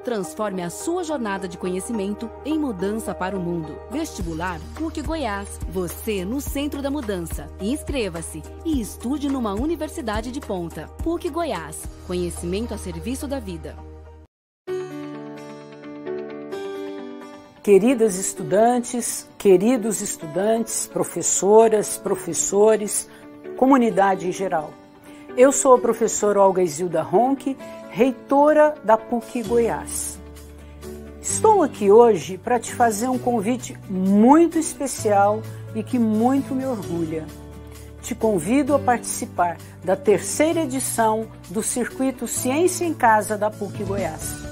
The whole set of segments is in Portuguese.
Transforme a sua jornada de conhecimento em mudança para o mundo. Vestibular PUC Goiás. Você no centro da mudança. Inscreva-se e estude numa universidade de ponta. PUC Goiás. Conhecimento a serviço da vida. Queridas estudantes, queridos estudantes, professoras, professores, comunidade em geral. Eu sou a professora Olga Isilda Ronque, reitora da PUC Goiás. Estou aqui hoje para te fazer um convite muito especial e que muito me orgulha. Te convido a participar da 3ª edição do Circuito Ciência em Casa da PUC Goiás.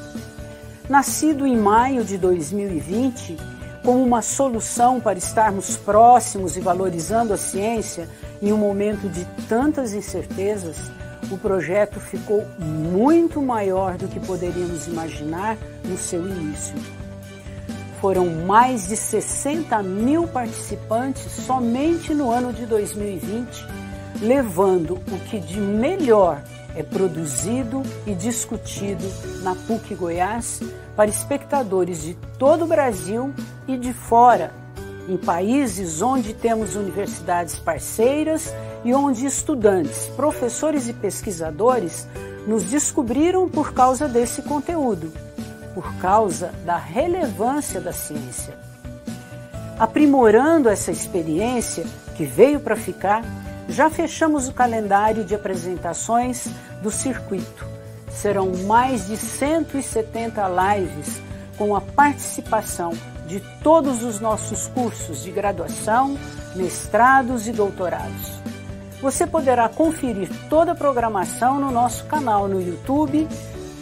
Nascido em maio de 2020, como uma solução para estarmos próximos e valorizando a ciência em um momento de tantas incertezas, o projeto ficou muito maior do que poderíamos imaginar no seu início. Foram mais de 60 mil participantes somente no ano de 2020, levando o que de melhor é produzido e discutido na PUC Goiás para espectadores de todo o Brasil e de fora, em países onde temos universidades parceiras e onde estudantes, professores e pesquisadores nos descobriram por causa desse conteúdo, por causa da relevância da ciência. Aprimorando essa experiência que veio para ficar, já fechamos o calendário de apresentações do circuito. Serão mais de 170 lives com a participação de todos os nossos cursos de graduação, mestrados e doutorados. Você poderá conferir toda a programação no nosso canal no YouTube,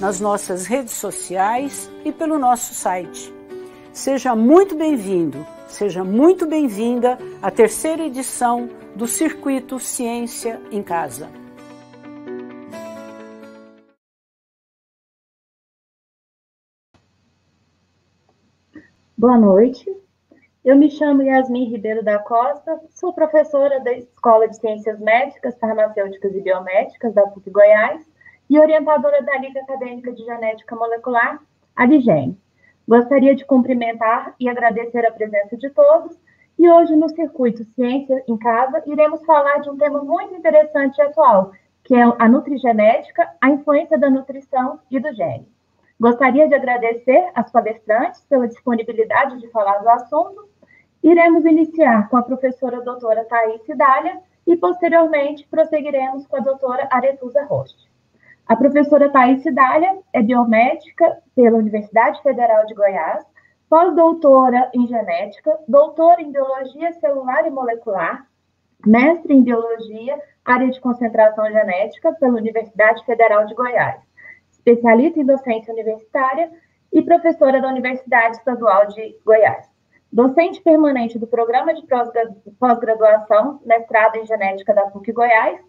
nas nossas redes sociais e pelo nosso site. Seja muito bem-vindo, seja muito bem-vinda à 3ª edição do Circuito Ciência em Casa. Boa noite, eu me chamo Yasmin Ribeiro da Costa, sou professora da Escola de Ciências Médicas, Farmacêuticas e Biomédicas da PUC Goiás e orientadora da Liga Acadêmica de Genética Molecular, a LIGEM. Gostaria de cumprimentar e agradecer a presença de todos e hoje no Circuito Ciência em Casa iremos falar de um tema muito interessante e atual, que é a nutrigenética, a influência da nutrição e do gene. Gostaria de agradecer às palestrantes pela disponibilidade de falar do assunto. Iremos iniciar com a professora doutora Thaís Cidália e, posteriormente, prosseguiremos com a doutora Aretusa Rocha. A professora Thaís Cidália é biomédica pela Universidade Federal de Goiás, pós-doutora em genética, doutora em biologia celular e molecular, mestre em biologia, área de concentração genética pela Universidade Federal de Goiás, especialista em docência universitária e professora da Universidade Estadual de Goiás. Docente permanente do Programa de Pós-Graduação, mestrado em Genética da PUC Goiás,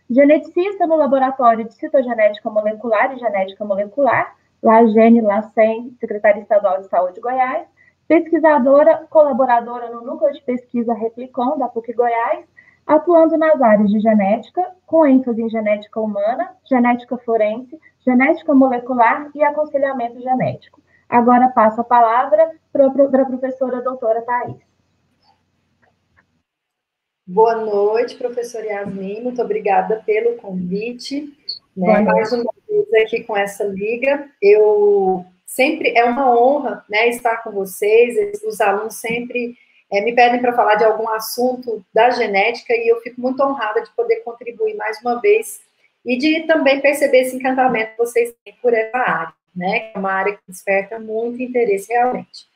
geneticista no Laboratório de Citogenética Molecular e Genética Molecular, LAGENE, LACEN, Secretaria Estadual de Saúde de Goiás, pesquisadora, colaboradora no Núcleo de Pesquisa Replicon da PUC Goiás, atuando nas áreas de genética, com ênfase em genética humana, genética forense, genética molecular e aconselhamento genético. Agora passo a palavra para a professora doutora Thaís. Boa noite, professora Yasmin, muito obrigada pelo convite. Mais uma vez aqui com essa liga, sempre é uma honra, estar com vocês, os alunos sempre me pedem para falar de algum assunto da genética e eu fico muito honrada de poder contribuir mais uma vez e de também perceber esse encantamento que vocês têm por essa área, que é uma área que desperta muito interesse realmente.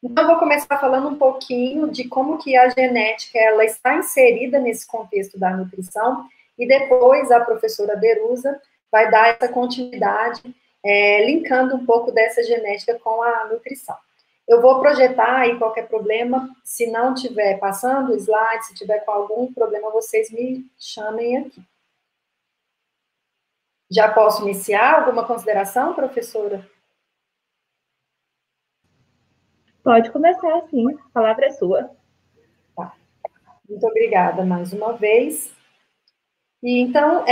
Então, eu vou começar falando um pouquinho de como que a genética ela está inserida nesse contexto da nutrição e depois a professora Derusa vai dar essa continuidade, linkando um pouco dessa genética com a nutrição. Eu vou projetar aí qualquer problema, se não estiver passando o slide, se tiver com algum problema, vocês me chamem aqui. Já posso iniciar alguma consideração, professora? Pode começar, sim. A palavra é sua. Tá. Muito obrigada mais uma vez. E então,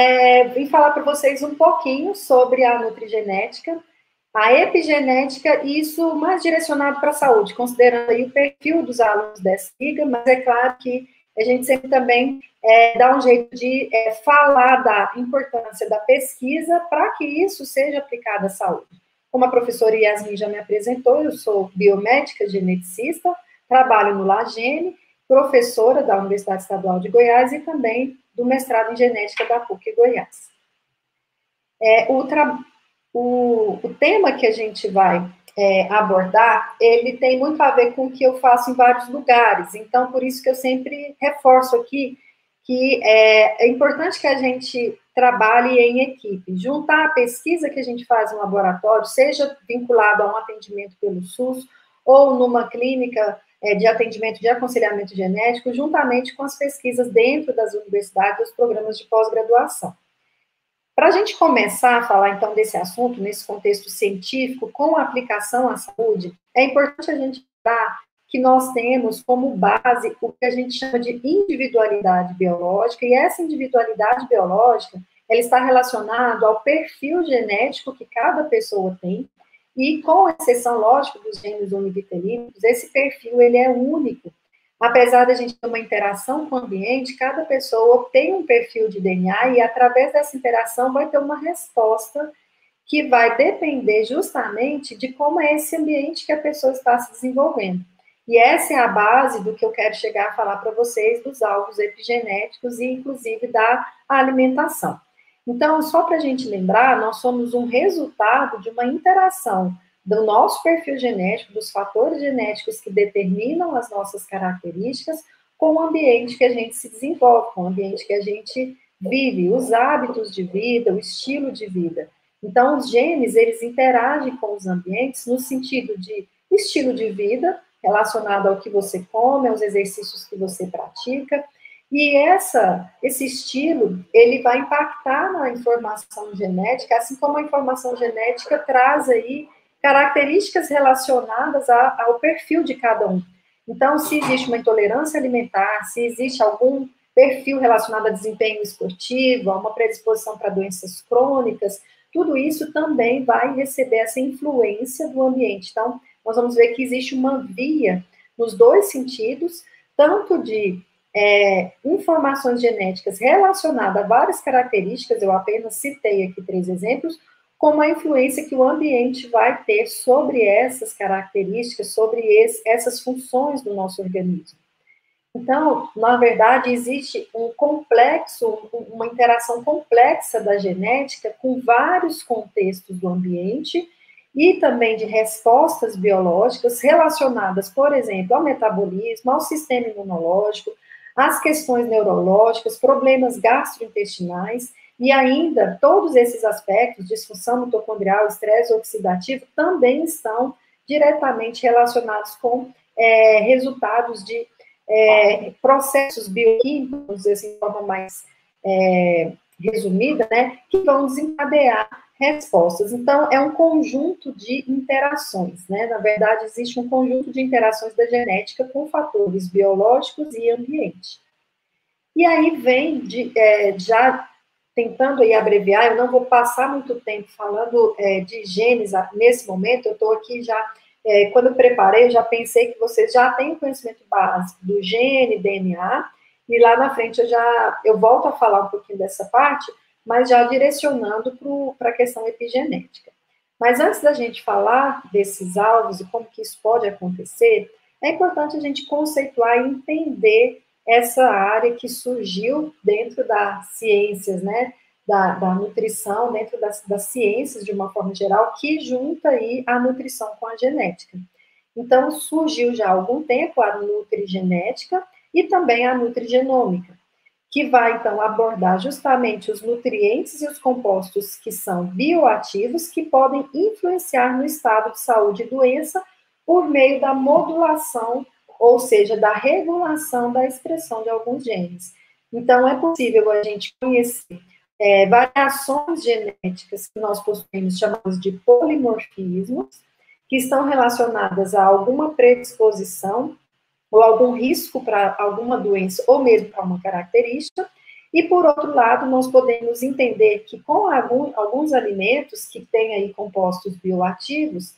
vim falar para vocês um pouquinho sobre a nutrigenética A epigenética, isso mais direcionado para a saúde, considerando aí o perfil dos alunos dessa liga, mas é claro que a gente sempre também dá um jeito de falar da importância da pesquisa para que isso seja aplicado à saúde. Como a professora Yasmin já me apresentou, eu sou biomédica geneticista, trabalho no LAGENE, professora da Universidade Estadual de Goiás e também do mestrado em genética da PUC Goiás. O tema que a gente vai abordar, ele tem muito a ver com o que eu faço em vários lugares, então, por isso que eu sempre reforço aqui que é importante que a gente trabalhe em equipe, juntar a pesquisa que a gente faz no laboratório, seja vinculado a um atendimento pelo SUS, ou numa clínica de atendimento de aconselhamento genético, juntamente com as pesquisas dentro das universidades e os programas de pós-graduação. Para a gente começar a falar, então, desse assunto, nesse contexto científico, com aplicação à saúde, é importante a gente lembrar que nós temos como base o que a gente chama de individualidade biológica, e essa individualidade biológica, ela está relacionada ao perfil genético que cada pessoa tem, e com exceção, lógico, dos genes univitelínicos, esse perfil, ele é único. Apesar da gente ter uma interação com o ambiente, cada pessoa tem um perfil de DNA e, através dessa interação, vai ter uma resposta que vai depender justamente de como é esse ambiente que a pessoa está se desenvolvendo. E essa é a base do que eu quero chegar a falar para vocês, dos alvos epigenéticos e, inclusive, da alimentação. Então, só para a gente lembrar, nós somos um resultado de uma interação do nosso perfil genético, dos fatores genéticos que determinam as nossas características, com o ambiente que a gente se desenvolve, com o ambiente que a gente vive, os hábitos de vida, o estilo de vida. Então, os genes, eles interagem com os ambientes no sentido de estilo de vida, relacionado ao que você come, aos exercícios que você pratica, e esse estilo, ele vai impactar na informação genética, assim como a informação genética traz aí características relacionadas ao perfil de cada um. Então, se existe uma intolerância alimentar, se existe algum perfil relacionado a desempenho esportivo, a uma predisposição para doenças crônicas, tudo isso também vai receber essa influência do ambiente. Então, nós vamos ver que existe uma via nos dois sentidos, tanto de informações genéticas relacionadas a várias características, eu apenas citei aqui 3 exemplos, como a influência que o ambiente vai ter sobre essas características, sobre essas funções do nosso organismo. Então, na verdade, existe uma interação complexa da genética com vários contextos do ambiente e também de respostas biológicas relacionadas, por exemplo, ao metabolismo, ao sistema imunológico, às questões neurológicas, problemas gastrointestinais, e ainda, todos esses aspectos, disfunção mitocondrial, estresse oxidativo, também estão diretamente relacionados com resultados de processos bioquímicos, assim, de forma mais resumida, né, que vão desencadear respostas. Então, é um conjunto de interações, né? Na verdade, existe um conjunto de interações da genética com fatores biológicos e ambiente. E aí vem, já tentando aí abreviar, eu não vou passar muito tempo falando de genes nesse momento, eu estou aqui já, quando eu preparei, eu já pensei que vocês já têm conhecimento básico do gene, DNA, e lá na frente eu volto a falar um pouquinho dessa parte, mas já direcionando para a questão epigenética. Mas antes da gente falar desses alvos e como que isso pode acontecer, é importante a gente conceituar e entender essa área que surgiu dentro das ciências, né, da nutrição, dentro das ciências de uma forma geral, que junta aí a nutrição com a genética. Então, surgiu já há algum tempo a nutrigenética e também a nutrigenômica, que vai, então, abordar justamente os nutrientes e os compostos que são bioativos, que podem influenciar no estado de saúde e doença por meio da modulação, ou seja, da regulação da expressão de alguns genes. Então, é possível a gente conhecer variações genéticas que nós possuímos, chamadas de polimorfismos, que estão relacionadas a alguma predisposição ou algum risco para alguma doença, ou mesmo para uma característica, E, por outro lado, nós podemos entender que com alguns alimentos que têm aí compostos bioativos,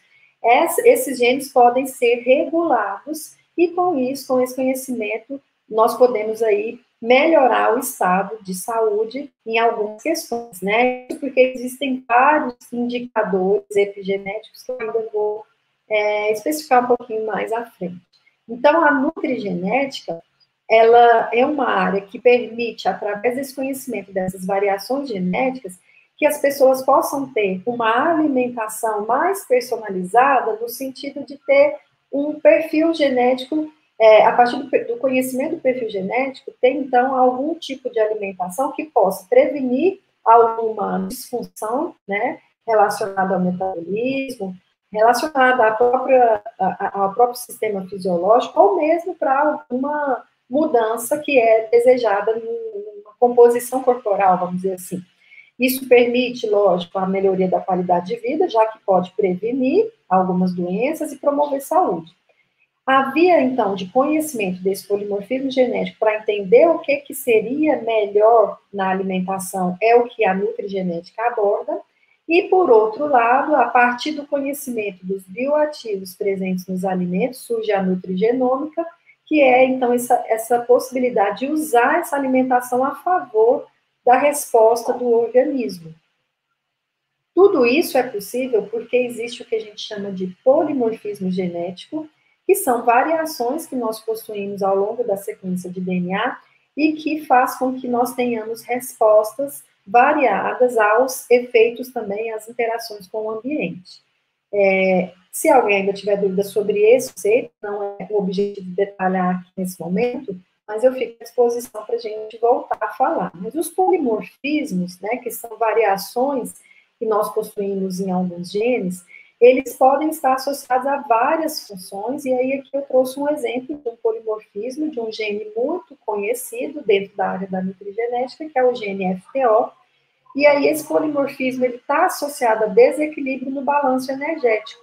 esses genes podem ser regulados e, com isso, com esse conhecimento, nós podemos aí melhorar o estado de saúde em algumas questões, né? Porque existem vários indicadores epigenéticos que eu ainda vou especificar um pouquinho mais à frente. Então, a nutrigenética, ela é uma área que permite, através desse conhecimento dessas variações genéticas, que as pessoas possam ter uma alimentação mais personalizada, no sentido de ter um perfil genético, a partir do conhecimento do perfil genético, ter, então, algum tipo de alimentação que possa prevenir alguma disfunção, né, relacionada ao metabolismo, relacionada ao próprio sistema fisiológico, ou mesmo para alguma mudança que é desejada numa composição corporal, vamos dizer assim. Isso permite, lógico, a melhoria da qualidade de vida, já que pode prevenir algumas doenças e promover saúde. A via, então, de conhecimento desse polimorfismo genético para entender o que seria melhor na alimentação é o que a nutrigenética aborda. E, por outro lado, a partir do conhecimento dos bioativos presentes nos alimentos, surge a nutrigenômica, que é, então, essa possibilidade de usar essa alimentação a favor da resposta do organismo. Tudo isso é possível porque existe o que a gente chama de polimorfismo genético, que são variações que nós possuímos ao longo da sequência de DNA e que faz com que nós tenhamos respostas variadas aos efeitos também, às interações com o ambiente. Se alguém ainda tiver dúvida sobre esse conceito, não é o objetivo de detalhar aqui nesse momento, mas eu fico à disposição para a gente voltar a falar. Mas os polimorfismos, né, que são variações que nós possuímos em alguns genes, eles podem estar associados a várias funções, e aí aqui eu trouxe um exemplo de um polimorfismo, de um gene muito conhecido dentro da área da nutrigenética, que é o gene FTO, e aí esse polimorfismo está associado a desequilíbrio no balanço energético.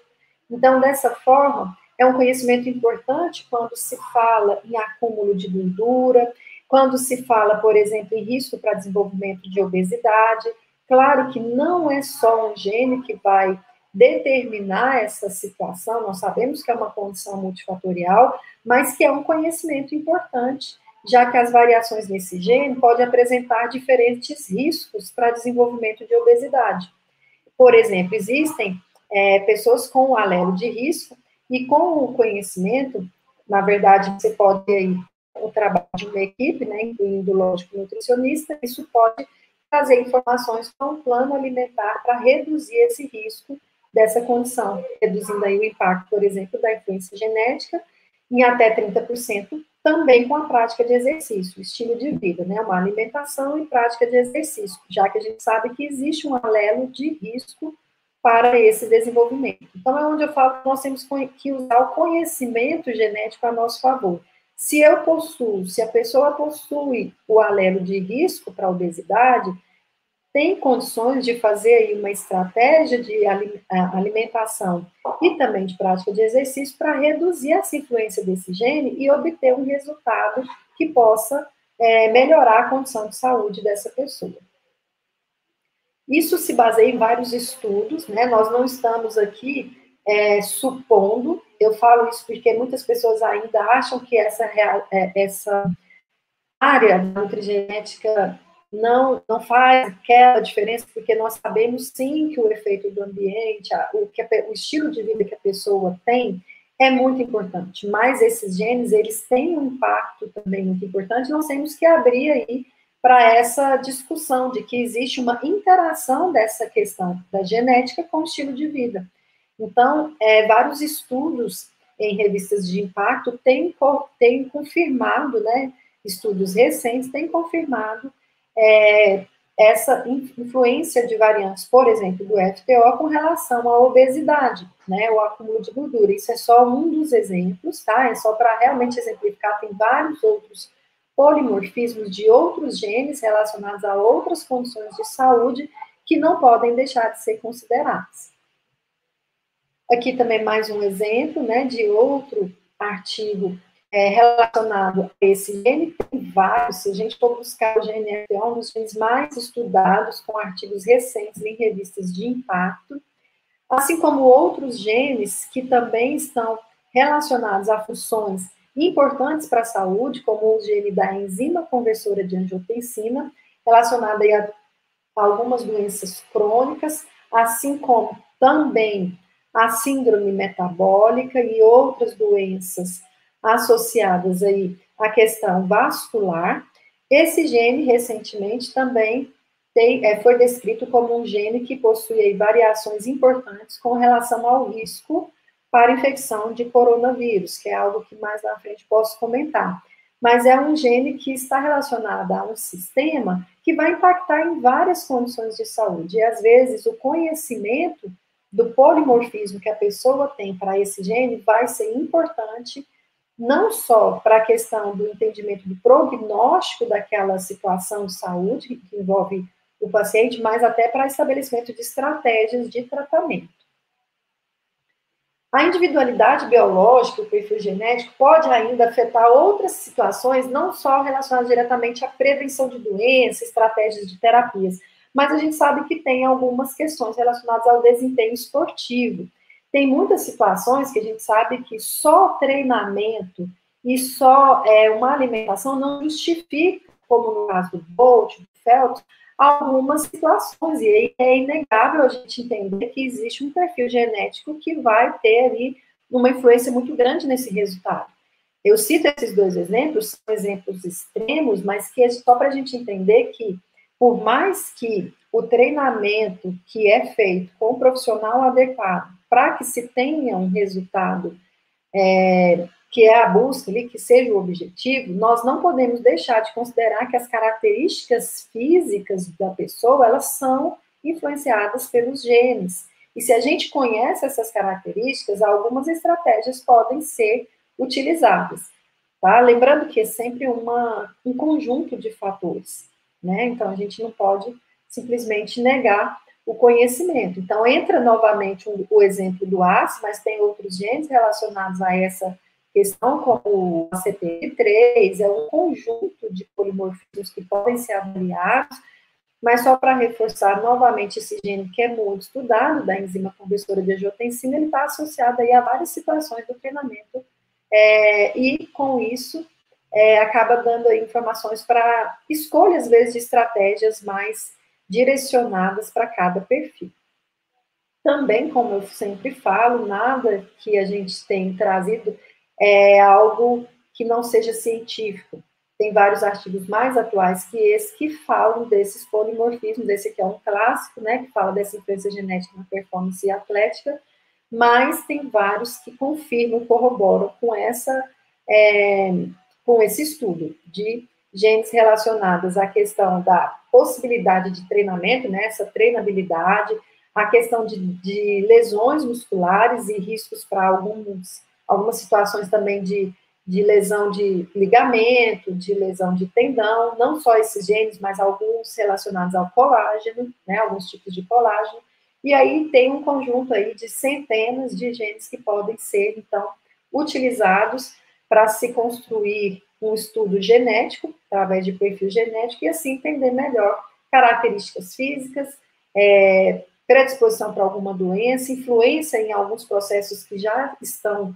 Então, dessa forma, é um conhecimento importante quando se fala em acúmulo de gordura, quando se fala, por exemplo, em risco para desenvolvimento de obesidade. Claro que não é só um gene que vai determinar essa situação, nós sabemos que é uma condição multifatorial, mas que é um conhecimento importante, já que as variações nesse gene podem apresentar diferentes riscos para desenvolvimento de obesidade. Por exemplo, existem pessoas com alelo de risco, e com o conhecimento, na verdade, você pode ter aí o trabalho de uma equipe, né, incluindo, lógico, nutricionista, isso pode trazer informações para um plano alimentar para reduzir esse risco dessa condição, reduzindo aí o impacto, por exemplo, da influência genética em até 30%, também com a prática de exercício, estilo de vida, né, uma alimentação e prática de exercício, já que a gente sabe que existe um alelo de risco para esse desenvolvimento. Então, é onde eu falo que nós temos que usar o conhecimento genético a nosso favor. Se a pessoa possui o alelo de risco para a obesidade, tem condições de fazer aí uma estratégia de alimentação e também de prática de exercício para reduzir essa influência desse gene e obter um resultado que possa melhorar a condição de saúde dessa pessoa. Isso se baseia em vários estudos, né? Nós não estamos aqui supondo, eu falo isso porque muitas pessoas ainda acham que essa área da nutrigenética não faz aquela diferença, porque nós sabemos sim que o efeito do ambiente, o estilo de vida que a pessoa tem é muito importante, mas esses genes, eles têm um impacto também muito importante, nós temos que abrir aí para essa discussão de que existe uma interação dessa questão da genética com o estilo de vida. Então, vários estudos em revistas de impacto têm confirmado, né, estudos recentes têm confirmado essa influência de variantes, por exemplo, do FTO com relação à obesidade, né, o acúmulo de gordura. Isso é só um dos exemplos, tá? É só para realmente exemplificar, tem vários outros polimorfismos de outros genes relacionados a outras condições de saúde que não podem deixar de ser considerados. Aqui também mais um exemplo, né, de outro artigo relacionado a esse gene, tem vários. Se a gente for buscar o GNF, é um dos genes mais estudados, com artigos recentes em revistas de impacto, assim como outros genes que também estão relacionados a funções importantes para a saúde, como o gene da enzima conversora de angiotensina, relacionada a algumas doenças crônicas, assim como também a síndrome metabólica e outras doenças associadas aí à questão vascular. Esse gene, recentemente, também foi descrito como um gene que possui aí variações importantes com relação ao risco para infecção de coronavírus, que é algo que mais na frente posso comentar. Mas é um gene que está relacionado a um sistema que vai impactar em várias condições de saúde. E, às vezes, o conhecimento do polimorfismo que a pessoa tem para esse gene vai ser importante, não só para a questão do entendimento do prognóstico daquela situação de saúde que envolve o paciente, mas até para estabelecimento de estratégias de tratamento. A individualidade biológica, o perfil genético, pode ainda afetar outras situações, não só relacionadas diretamente à prevenção de doenças, estratégias de terapias, mas a gente sabe que tem algumas questões relacionadas ao desempenho esportivo. Tem muitas situações que a gente sabe que só treinamento e só uma alimentação não justifica, como no caso do Bolt, do Phelps, algumas situações, e aí é inegável a gente entender que existe um perfil genético que vai ter ali uma influência muito grande nesse resultado. Eu cito esses dois exemplos, são exemplos extremos, mas que é só para a gente entender que, por mais que o treinamento que é feito com o profissional adequado, para que se tenha um resultado que é a busca ali, que seja o objetivo, nós não podemos deixar de considerar que as características físicas da pessoa, elas são influenciadas pelos genes. E se a gente conhece essas características, algumas estratégias podem ser utilizadas, tá? Lembrando que é sempre um conjunto de fatores, né? Então, a gente não pode simplesmente negar o conhecimento. Então, entra novamente o exemplo do ACE, mas tem outros genes relacionados a essa questão, como o ACP3, é um conjunto de polimorfismos que podem ser avaliados, mas só para reforçar novamente esse gene que é muito estudado, da enzima conversora de angiotensina, ele está associado aí a várias situações do treinamento, e com isso acaba dando aí informações para escolha, às vezes, de estratégias mais direcionadas para cada perfil. Também, como eu sempre falo, nada que a gente tem trazido é algo que não seja científico. Tem vários artigos mais atuais que esse que falam desses polimorfismos. Esse aqui é um clássico, né, que fala dessa influência genética na performance atlética, mas tem vários que confirmam, corroboram com esse estudo de genes relacionados à questão da possibilidade de treinamento, né, essa treinabilidade, a questão de lesões musculares e riscos para algumas situações também de lesão de ligamento, de lesão de tendão, não só esses genes, mas alguns relacionados ao colágeno, né, alguns tipos de colágeno, e aí tem um conjunto aí de centenas de genes que podem ser, então, utilizados para se construir um estudo genético, através de perfil genético, e assim entender melhor características físicas, predisposição para alguma doença, influência em alguns processos que já estão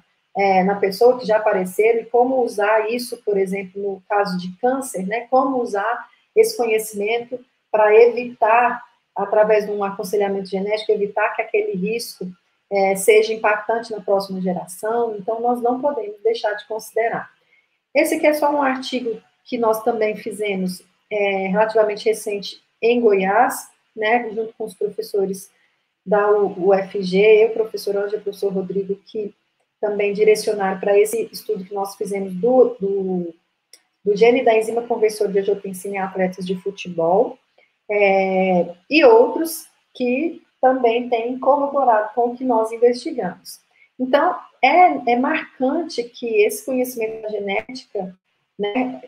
na pessoa, que já apareceram, e como usar isso, por exemplo, no caso de câncer, né, como usar esse conhecimento para evitar, através de um aconselhamento genético, evitar que aquele risco seja impactante na próxima geração. Então, nós não podemos deixar de considerar. Esse aqui é só um artigo que nós também fizemos relativamente recente em Goiás, né, junto com os professores da UFG, eu, professor Ângela, professor Rodrigo, que também direcionaram para esse estudo que nós fizemos do gene da enzima conversora de angiotensina em atletas de futebol, e outros que também têm corroborado com o que nós investigamos. Então, é marcante que esse conhecimento da genética, né,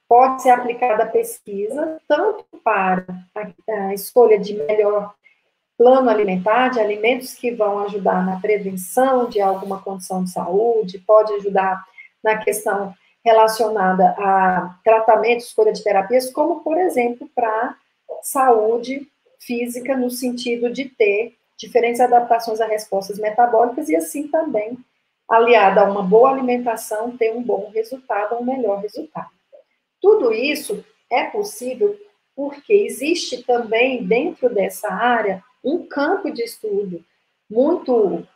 pode ser aplicado à pesquisa, tanto para a escolha de melhor plano alimentar, de alimentos que vão ajudar na prevenção de alguma condição de saúde, pode ajudar na questão relacionada a tratamento, escolha de terapias, como, por exemplo, para saúde física, no sentido de ter diferentes adaptações a respostas metabólicas e, assim, também, aliada a uma boa alimentação, ter um bom resultado, um melhor resultado. Tudo isso é possível porque existe também, dentro dessa área, um campo de estudo muito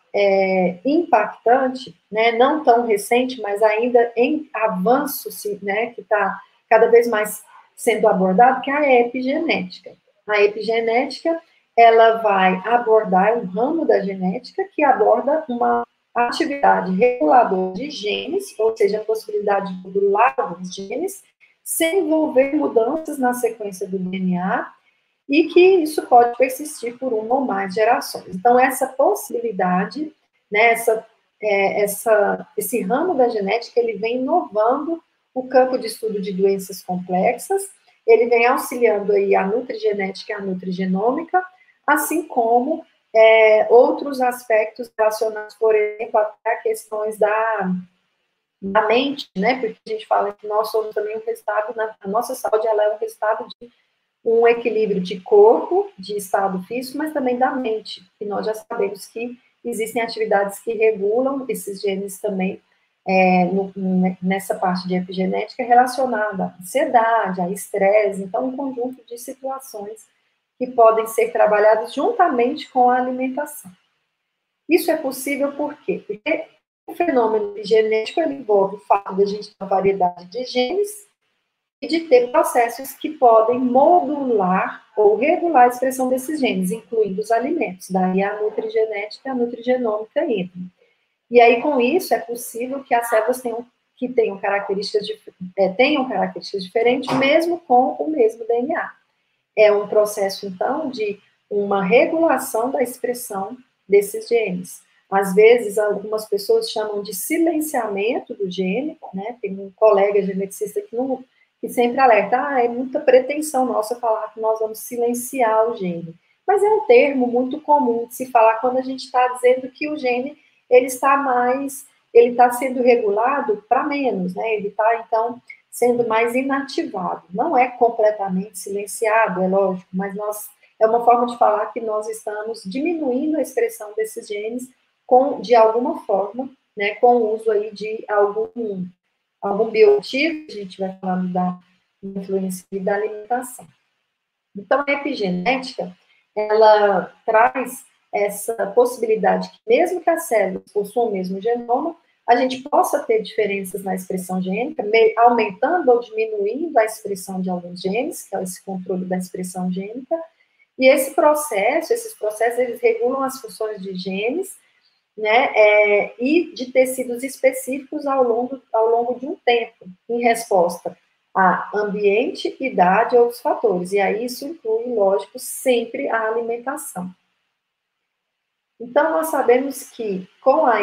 impactante, né, não tão recente, mas ainda em avanço, né, que está cada vez mais sendo abordado, que é a epigenética. A epigenética, ela vai abordar um ramo da genética que aborda uma atividade reguladora de genes, ou seja, a possibilidade de modular os genes, sem envolver mudanças na sequência do DNA, e que isso pode persistir por uma ou mais gerações. Então, essa possibilidade, né, esse ramo da genética, ele vem inovando o campo de estudo de doenças complexas, ele vem auxiliando aí a nutrigenética e a nutrigenômica, assim como outros aspectos relacionados, por exemplo, até a questões da mente, né, porque a gente fala que nós somos também um resultado, a nossa saúde, ela é um resultado de um equilíbrio de corpo, de estado físico, mas também da mente, e nós já sabemos que existem atividades que regulam esses genes também, nessa parte de epigenética relacionada à ansiedade, a estresse, então um conjunto de situações que podem ser trabalhadas juntamente com a alimentação. Isso é possível por quê? Porque o fenômeno genético envolve o fato de a gente ter uma variedade de genes e de ter processos que podem modular ou regular a expressão desses genes, incluindo os alimentos. Daí a nutrigenética e a nutrigenômica entram. E aí, com isso, é possível que as células tenham características diferentes, mesmo com o mesmo DNA. É um processo, então, de uma regulação da expressão desses genes. Às vezes, algumas pessoas chamam de silenciamento do gene, né? Tem um colega geneticista que sempre alerta, é muita pretensão nossa falar que nós vamos silenciar o gene. Mas é um termo muito comum de se falar quando a gente está dizendo que o gene, ele está sendo regulado para menos, né? Ele está, então, sendo mais inativado. Não é completamente silenciado, é lógico, mas é uma forma de falar que nós estamos diminuindo a expressão desses genes de alguma forma, né, com o uso aí de algum biotipo, a gente vai falando da influência e da alimentação. Então, a epigenética, ela traz essa possibilidade que, mesmo que as células possuam o mesmo genoma, a gente possa ter diferenças na expressão gênica, aumentando ou diminuindo a expressão de alguns genes, que é esse controle da expressão gênica, e esses processos, eles regulam as funções de genes, né, e de tecidos específicos ao longo de um tempo, em resposta a ambiente, idade e outros fatores. E aí isso inclui, lógico, sempre a alimentação. Então, nós sabemos que com a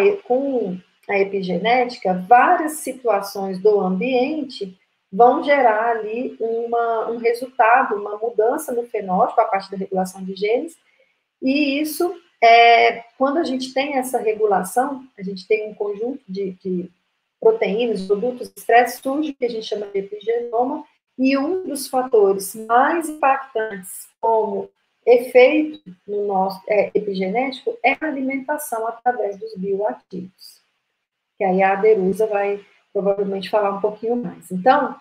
epigenética, várias situações do ambiente vão gerar ali um resultado, uma mudança no fenótipo, a partir da regulação de genes, e isso, quando a gente tem essa regulação, a gente tem um conjunto de proteínas, produtos de estresse, surge o que a gente chama de epigenoma, e um dos fatores mais impactantes como efeito no nosso epigenético é a alimentação através dos bioativos. Que aí a Aderuza vai provavelmente falar um pouquinho mais. Então,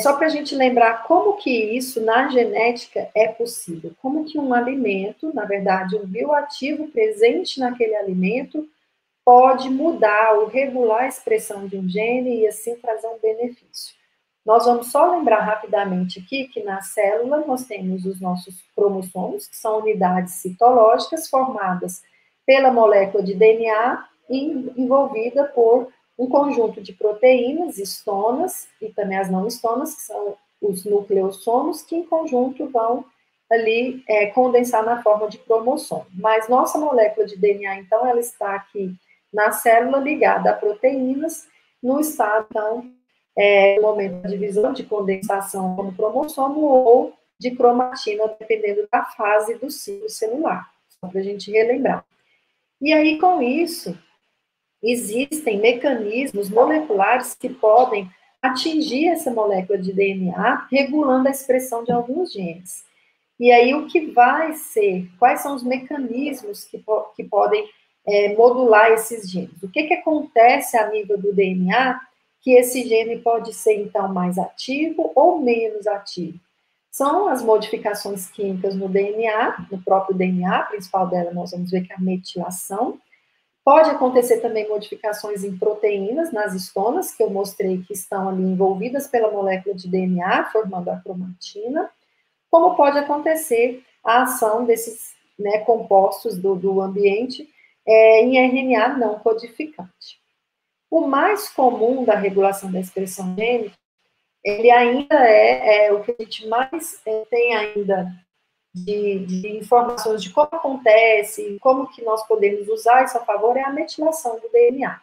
só para a gente lembrar como que isso na genética é possível. Como que um alimento, na verdade, um bioativo presente naquele alimento pode mudar ou regular a expressão de um gene e assim trazer um benefício. Nós vamos só lembrar rapidamente aqui que na célula nós temos os nossos cromossomos, que são unidades citológicas formadas pela molécula de DNA envolvida por um conjunto de proteínas, histonas, e também as não histonas, que são os nucleossomos, que em conjunto vão ali condensar na forma de cromossomo. Mas nossa molécula de DNA, então, ela está aqui na célula ligada a proteínas, no estado, então, no momento da divisão de condensação como cromossomo ou de cromatina, dependendo da fase do ciclo celular, só para a gente relembrar. E aí, com isso, existem mecanismos moleculares que podem atingir essa molécula de DNA, regulando a expressão de alguns genes. E aí, o que vai ser? Quais são os mecanismos que podem modular esses genes? O que acontece a nível do DNA que esse gene pode ser, então, mais ativo ou menos ativo? São as modificações químicas no DNA, no próprio DNA, a principal dela nós vamos ver que é a metilação. Pode acontecer também modificações em proteínas, nas histonas, que eu mostrei que estão ali envolvidas pela molécula de DNA, formando a cromatina. Como pode acontecer a ação desses compostos do ambiente em RNA não codificante. O mais comum da regulação da expressão gênica, ele ainda é o que a gente mais tem ainda de informações de como acontece, como que nós podemos usar isso a favor, é a metilação do DNA,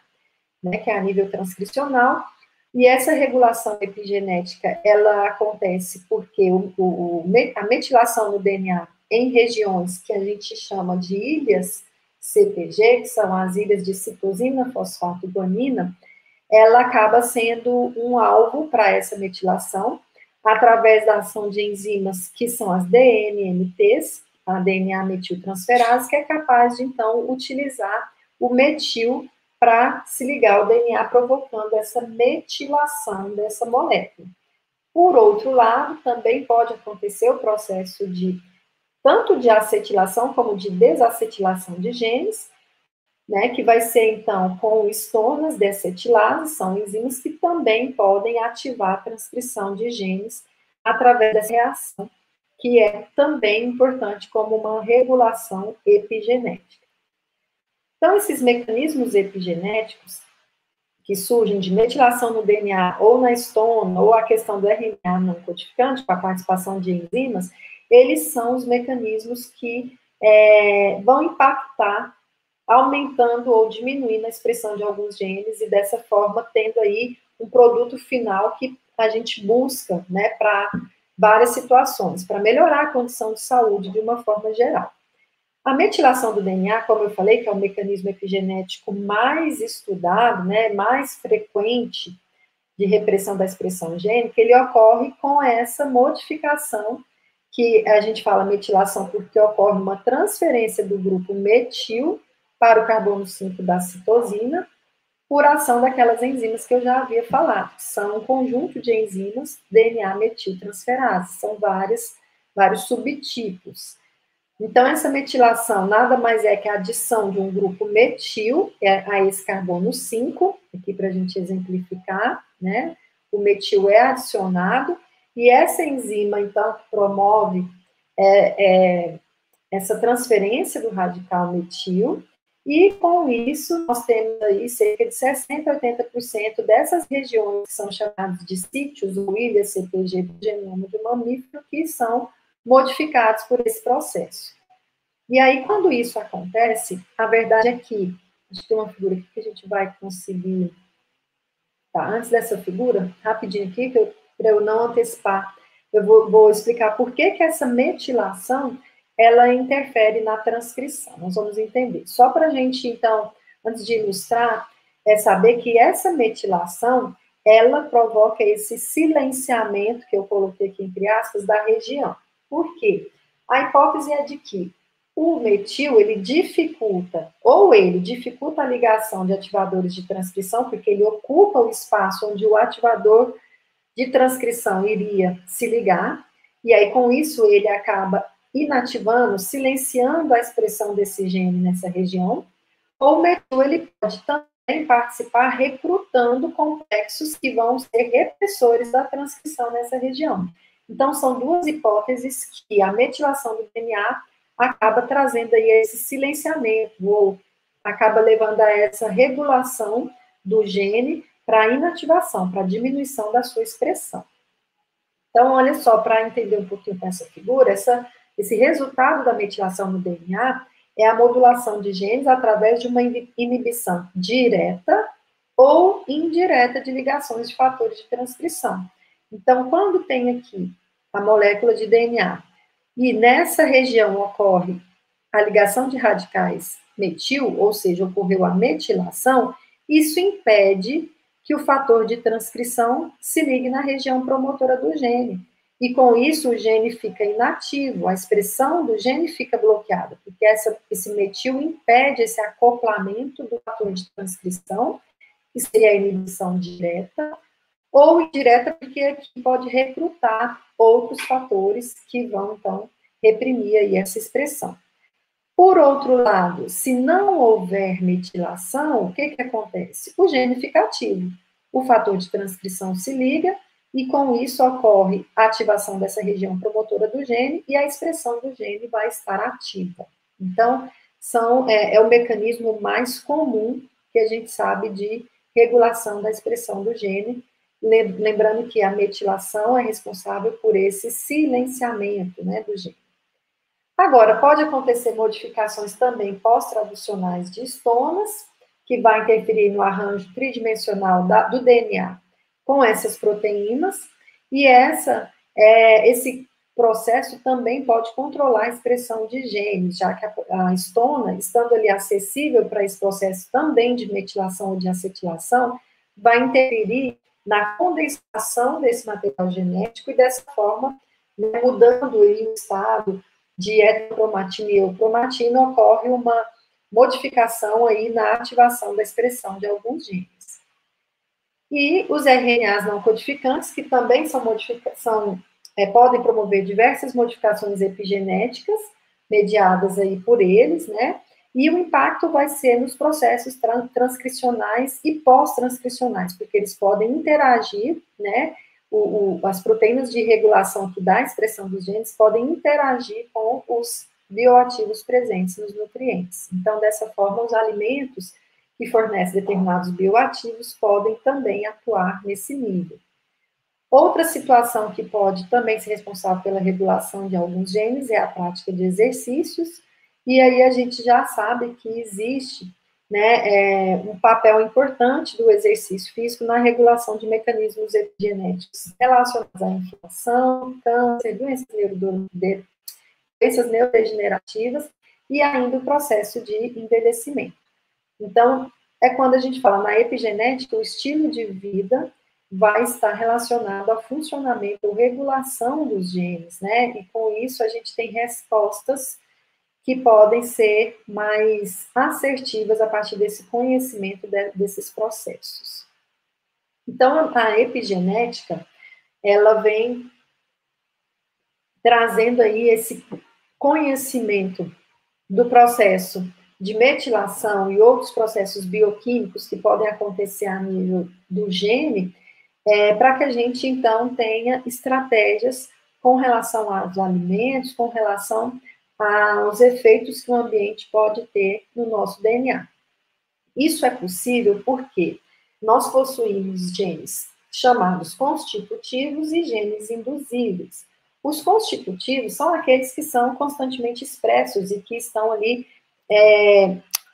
que é a nível transcricional. E essa regulação epigenética, ela acontece porque a metilação no DNA em regiões que a gente chama de ilhas CPG, que são as ilhas de citosina, fosfato e guanina, ela acaba sendo um alvo para essa metilação, através da ação de enzimas que são as DNMTs, a DNA metiltransferase, que é capaz de, então, utilizar o metil para se ligar ao DNA, provocando essa metilação dessa molécula. Por outro lado, também pode acontecer o processo tanto de acetilação como de desacetilação de genes, que vai ser, então, com histonas desacetilases, são enzimas que também podem ativar a transcrição de genes através dessa reação, que é também importante como uma regulação epigenética. Então, esses mecanismos epigenéticos que surgem de metilação no DNA ou na histona, ou a questão do RNA não codificante, com a participação de enzimas, eles são os mecanismos que vão impactar aumentando ou diminuindo a expressão de alguns genes e dessa forma tendo aí um produto final que a gente busca, para várias situações, para melhorar a condição de saúde de uma forma geral. A metilação do DNA, como eu falei, que é o mecanismo epigenético mais estudado, mais frequente de repressão da expressão gênica, ele ocorre com essa modificação que a gente fala metilação porque ocorre uma transferência do grupo metil para o carbono 5 da citosina, por ação daquelas enzimas que eu já havia falado. São um conjunto de enzimas DNA metiltransferase, são vários subtipos. Então, essa metilação nada mais é que a adição de um grupo metil, que é a esse carbono 5, aqui para a gente exemplificar, o metil é adicionado, e essa enzima, então, promove essa transferência do radical metil, e com isso, nós temos aí cerca de 60% a 80% dessas regiões que são chamadas de sítios ou ilhas CPG do genoma do mamífero que são modificados por esse processo. E aí, quando isso acontece, a verdade é que, acho que tem uma figura aqui que a gente vai conseguir. Tá, antes dessa figura, rapidinho aqui, para eu não antecipar, eu vou explicar por que essa metilação ela interfere na transcrição. Nós vamos entender. Só para a gente, então, antes de ilustrar, saber que essa metilação, ela provoca esse silenciamento, que eu coloquei aqui entre aspas, da região. Por quê? A hipótese é de que o metil, ele dificulta a ligação de ativadores de transcrição, porque ele ocupa o espaço onde o ativador de transcrição iria se ligar, e aí, com isso, ele acaba inativando, silenciando a expressão desse gene nessa região, ou o metil, ele pode também participar recrutando complexos que vão ser repressores da transcrição nessa região. Então, são duas hipóteses que a metilação do DNA acaba trazendo aí esse silenciamento, ou acaba levando a essa regulação do gene para inativação, para diminuição da sua expressão. Então, olha só, para entender um pouquinho com essa figura, esse resultado da metilação no DNA é a modulação de genes através de uma inibição direta ou indireta de ligações de fatores de transcrição. Então, quando tem aqui a molécula de DNA e nessa região ocorre a ligação de radicais metil, ou seja, ocorreu a metilação, isso impede que o fator de transcrição se ligue na região promotora do gene. E com isso o gene fica inativo, a expressão do gene fica bloqueada, porque esse metil impede esse acoplamento do fator de transcrição, que seria a inibição direta, ou indireta, porque aqui pode recrutar outros fatores que vão, então, reprimir aí essa expressão. Por outro lado, se não houver metilação, o que acontece? O gene fica ativo, o fator de transcrição se liga, e com isso ocorre a ativação dessa região promotora do gene, e a expressão do gene vai estar ativa. Então, é o mecanismo mais comum que a gente sabe de regulação da expressão do gene, lembrando que a metilação é responsável por esse silenciamento, né, do gene. Agora, pode acontecer modificações também pós-traducionais de histonas, que vai interferir no arranjo tridimensional do DNA com essas proteínas, e esse processo também pode controlar a expressão de genes, já que a histona, estando ali acessível para esse processo também de metilação ou de acetilação, vai interferir na condensação desse material genético e dessa forma, né, mudando aí o estado de heterocromatina e eukromatina, ocorre uma modificação aí na ativação da expressão de alguns genes. E os RNAs não codificantes, que também podem promover diversas modificações epigenéticas, mediadas aí por eles, né? E o impacto vai ser nos processos transcricionais e pós-transcricionais, porque eles podem interagir, né? As proteínas de regulação que dá a expressão dos genes podem interagir com os bioativos presentes nos nutrientes. Então, dessa forma, os alimentos que fornecem determinados bioativos podem também atuar nesse nível. Outra situação que pode também ser responsável pela regulação de alguns genes é a prática de exercícios, e aí a gente já sabe que existe, né, um papel importante do exercício físico na regulação de mecanismos epigenéticos relacionados à inflamação, câncer, doenças neurodegenerativas e ainda o processo de envelhecimento. Então, é quando a gente fala na epigenética, o estilo de vida vai estar relacionado ao funcionamento ou regulação dos genes, né? E com isso a gente tem respostas que podem ser mais assertivas a partir desse conhecimento desses processos. Então, a epigenética, ela vem trazendo aí esse conhecimento do processo de metilação e outros processos bioquímicos que podem acontecer a nível do gene, para que a gente, então, tenha estratégias com relação aos alimentos, com relação aos efeitos que o ambiente pode ter no nosso DNA. Isso é possível porque nós possuímos genes chamados constitutivos e genes induzíveis. Os constitutivos são aqueles que são constantemente expressos e que estão ali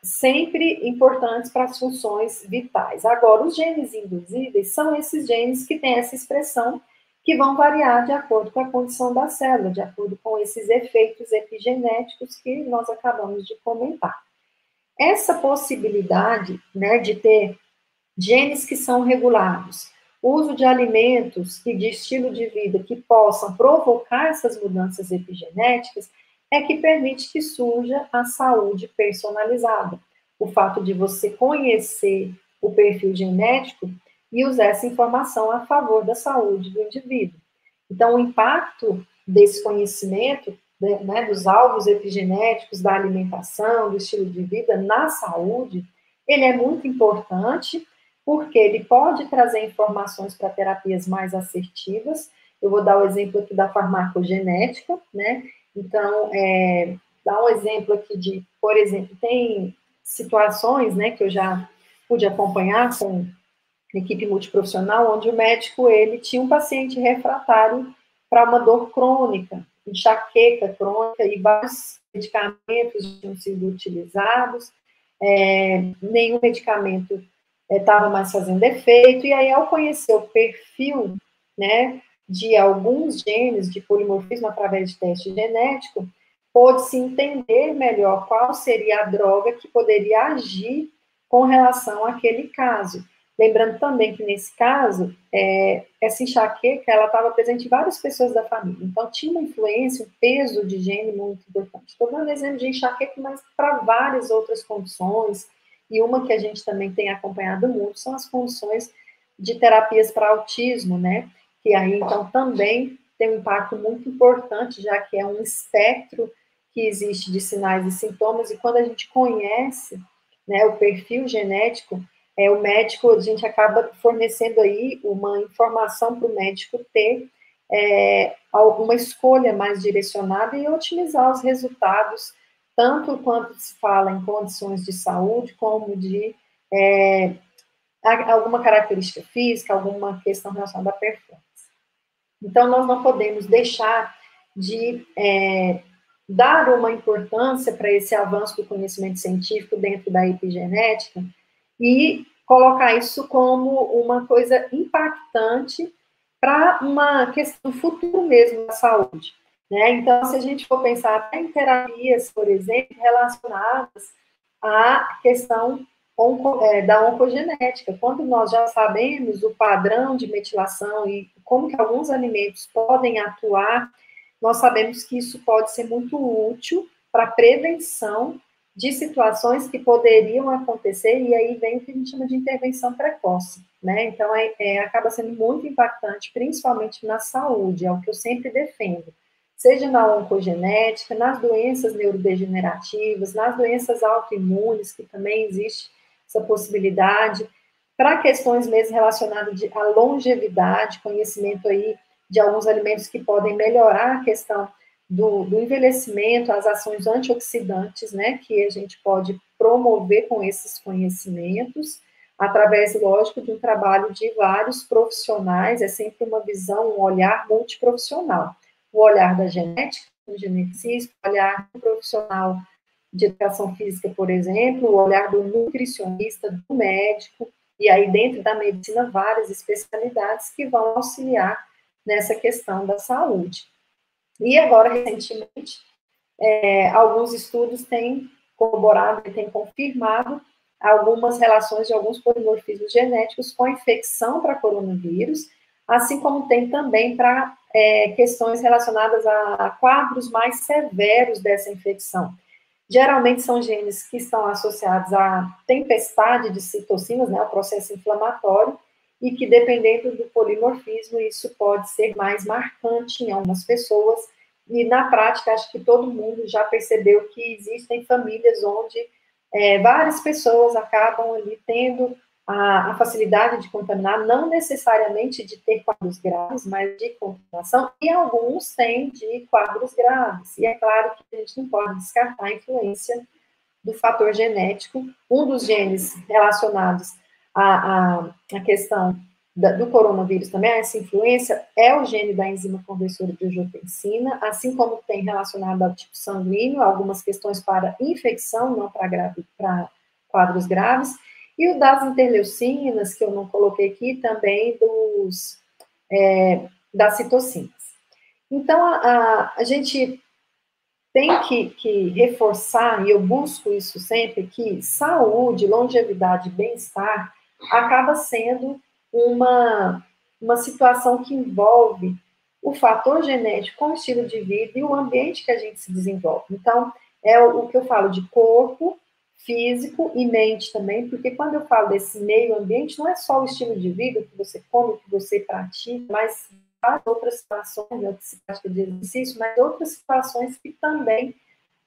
sempre importantes para as funções vitais. Agora, os genes induzíveis são esses genes que têm essa expressão que vão variar de acordo com a condição da célula, de acordo com esses efeitos epigenéticos que nós acabamos de comentar. Essa possibilidade, né, de ter genes que são regulados, uso de alimentos e de estilo de vida que possam provocar essas mudanças epigenéticas, é que permite que surja a saúde personalizada. O fato de você conhecer o perfil genético e usar essa informação a favor da saúde do indivíduo. Então, o impacto desse conhecimento, né, dos alvos epigenéticos, da alimentação, do estilo de vida na saúde, ele é muito importante, porque ele pode trazer informações para terapias mais assertivas. Eu vou dar o exemplo aqui da farmacogenética, né? Então, dá um exemplo aqui de, por exemplo, tem situações, né, que eu já pude acompanhar com equipe multiprofissional, onde o médico, ele tinha um paciente refratário para uma dor crônica, enxaqueca crônica, e vários medicamentos tinham sido utilizados, nenhum medicamento estava mais fazendo efeito, e aí, ao conhecer o perfil, né, de alguns genes de polimorfismo através de teste genético, pôde-se entender melhor qual seria a droga que poderia agir com relação àquele caso. Lembrando também que, nesse caso, essa enxaqueca, ela estava presente em várias pessoas da família. Então, tinha uma influência, um peso de gene muito importante. Estou dando exemplo de enxaqueca, mas para várias outras condições. E uma que a gente também tem acompanhado muito são as condições de terapias para autismo, né? Que aí, então, também tem um impacto muito importante, já que é um espectro que existe de sinais e sintomas. E quando a gente conhece, né, o perfil genético, o médico, a gente acaba fornecendo aí uma informação para o médico ter uma escolha mais direcionada e otimizar os resultados, tanto quanto se fala em condições de saúde, como de alguma característica física, alguma questão relacionada à performance. Então, nós não podemos deixar de dar uma importância para esse avanço do conhecimento científico dentro da epigenética e colocar isso como uma coisa impactante para uma questão futuro mesmo da saúde, né? Então, se a gente for pensar até em terapias, por exemplo, relacionadas à questão da oncogenética, quando nós já sabemos o padrão de metilação e como que alguns alimentos podem atuar, nós sabemos que isso pode ser muito útil para a prevenção de situações que poderiam acontecer, e aí vem o que a gente chama de intervenção precoce, né? Então, acaba sendo muito impactante, principalmente na saúde, é o que eu sempre defendo, seja na oncogenética, nas doenças neurodegenerativas, nas doenças autoimunes, que também existe essa possibilidade, para questões mesmo relacionadas à longevidade, conhecimento aí de alguns alimentos que podem melhorar a questão do envelhecimento, as ações antioxidantes, né, que a gente pode promover com esses conhecimentos, através, lógico, de um trabalho de vários profissionais, é sempre uma visão, um olhar multiprofissional. O olhar da genética, do geneticista, o olhar do profissional de educação física, por exemplo, o olhar do nutricionista, do médico, e aí dentro da medicina várias especialidades que vão auxiliar nessa questão da saúde. E agora, recentemente, alguns estudos têm corroborado e têm confirmado algumas relações de alguns polimorfismos genéticos com infecção para coronavírus, assim como tem também para questões relacionadas a quadros mais severos dessa infecção. Geralmente são genes que estão associados à tempestade de citocinas, né, ao processo inflamatório, e que, dependendo do polimorfismo, isso pode ser mais marcante em algumas pessoas, e na prática, acho que todo mundo já percebeu que existem famílias onde várias pessoas acabam ali tendo a facilidade de contaminar, não necessariamente de ter quadros graves, mas de contaminação, e alguns têm de quadros graves, e é claro que a gente não pode descartar a influência do fator genético. Um dos genes relacionados a questão do coronavírus também, essa influência, é o gene da enzima conversora de angiotensina, assim como tem relacionado ao tipo sanguíneo, algumas questões para infecção, não para quadros graves, e o das interleucinas, que eu não coloquei aqui, também das citocinas. Então, a gente tem que reforçar, e eu busco isso sempre, que saúde, longevidade, bem-estar acaba sendo uma situação que envolve o fator genético com o estilo de vida e o ambiente que a gente se desenvolve. Então, é o que eu falo de corpo, físico e mente também, porque quando eu falo desse meio ambiente, não é só o estilo de vida, o que você come, o que você pratica, mas outras situações, né, de prática de exercício, mas outras situações que também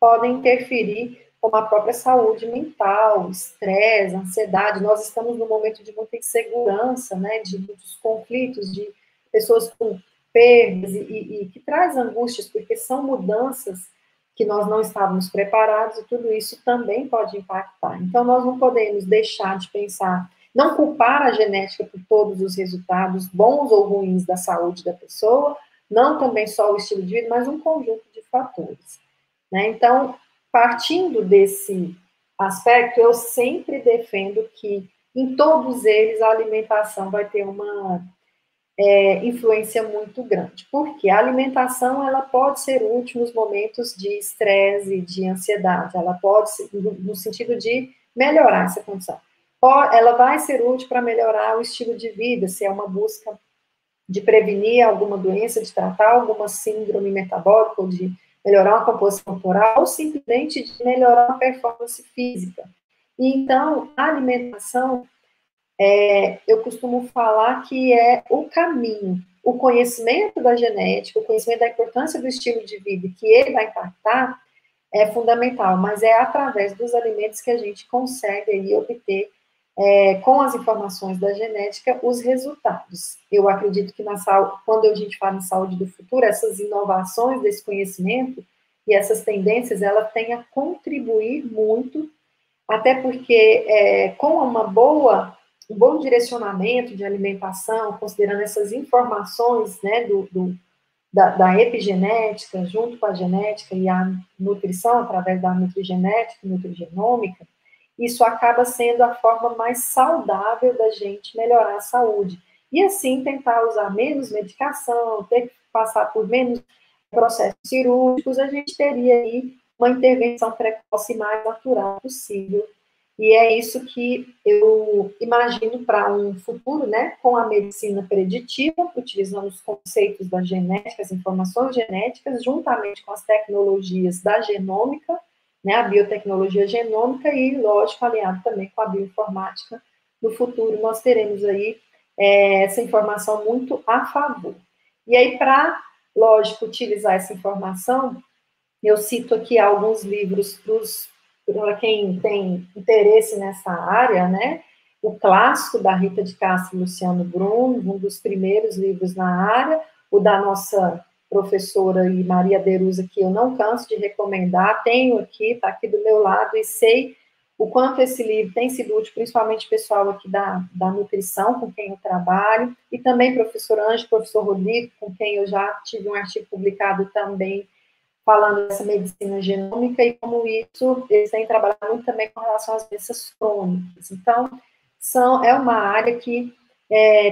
podem interferir com a própria saúde mental, estresse, ansiedade. Nós estamos num momento de muita insegurança, né, de muitos conflitos, de pessoas com perdas e que traz angústias, porque são mudanças que nós não estávamos preparados e tudo isso também pode impactar. Então, nós não podemos deixar de pensar, não culpar a genética por todos os resultados, bons ou ruins, da saúde da pessoa, não também só o estilo de vida, mas um conjunto de fatores, né? Então, partindo desse aspecto, eu sempre defendo que, em todos eles, a alimentação vai ter uma influência muito grande. Porque a alimentação, ela pode ser útil nos momentos de estresse e de ansiedade, ela pode ser, no sentido de melhorar essa condição. ela vai ser útil para melhorar o estilo de vida, se é uma busca de prevenir alguma doença, de tratar alguma síndrome metabólica, ou de melhorar uma composição corporal, ou simplesmente de melhorar a performance física. E, então, a alimentação, eu costumo falar que é o caminho. O conhecimento da genética, o conhecimento da importância do estilo de vida que ele vai impactar é fundamental, mas é através dos alimentos que a gente consegue aí obter, com as informações da genética, os resultados. Eu acredito que quando a gente fala em saúde do futuro, essas inovações desse conhecimento e essas tendências, ela tem a contribuir muito, até porque com um bom direcionamento de alimentação, considerando essas informações, né, da epigenética, junto com a genética e a nutrição, através da nutrigenética e nutrigenômica, isso acaba sendo a forma mais saudável da gente melhorar a saúde. E assim, tentar usar menos medicação, ter que passar por menos processos cirúrgicos, a gente teria aí uma intervenção precoce mais natural possível. E é isso que eu imagino para um futuro, né, com a medicina preditiva, utilizando os conceitos da genética, as informações genéticas, juntamente com as tecnologias da genômica, né, a biotecnologia genômica e, lógico, aliado também com a bioinformática. No futuro, nós teremos aí essa informação muito a favor. E aí, para, lógico, utilizar essa informação, eu cito aqui alguns livros para quem tem interesse nessa área, né? O clássico da Rita de Castro e Luciano Bruno, um dos primeiros livros na área, o da nossa professora e Maria Derusa, que eu não canso de recomendar, tenho aqui, está aqui do meu lado, e sei o quanto esse livro tem sido útil, principalmente pessoal aqui da nutrição, com quem eu trabalho, e também professor Anjo, professor Rodrigo, com quem eu já tive um artigo publicado também, falando dessa medicina genômica e como isso, eles têm trabalhado muito também com relação às doenças crônicas. Então, é uma área que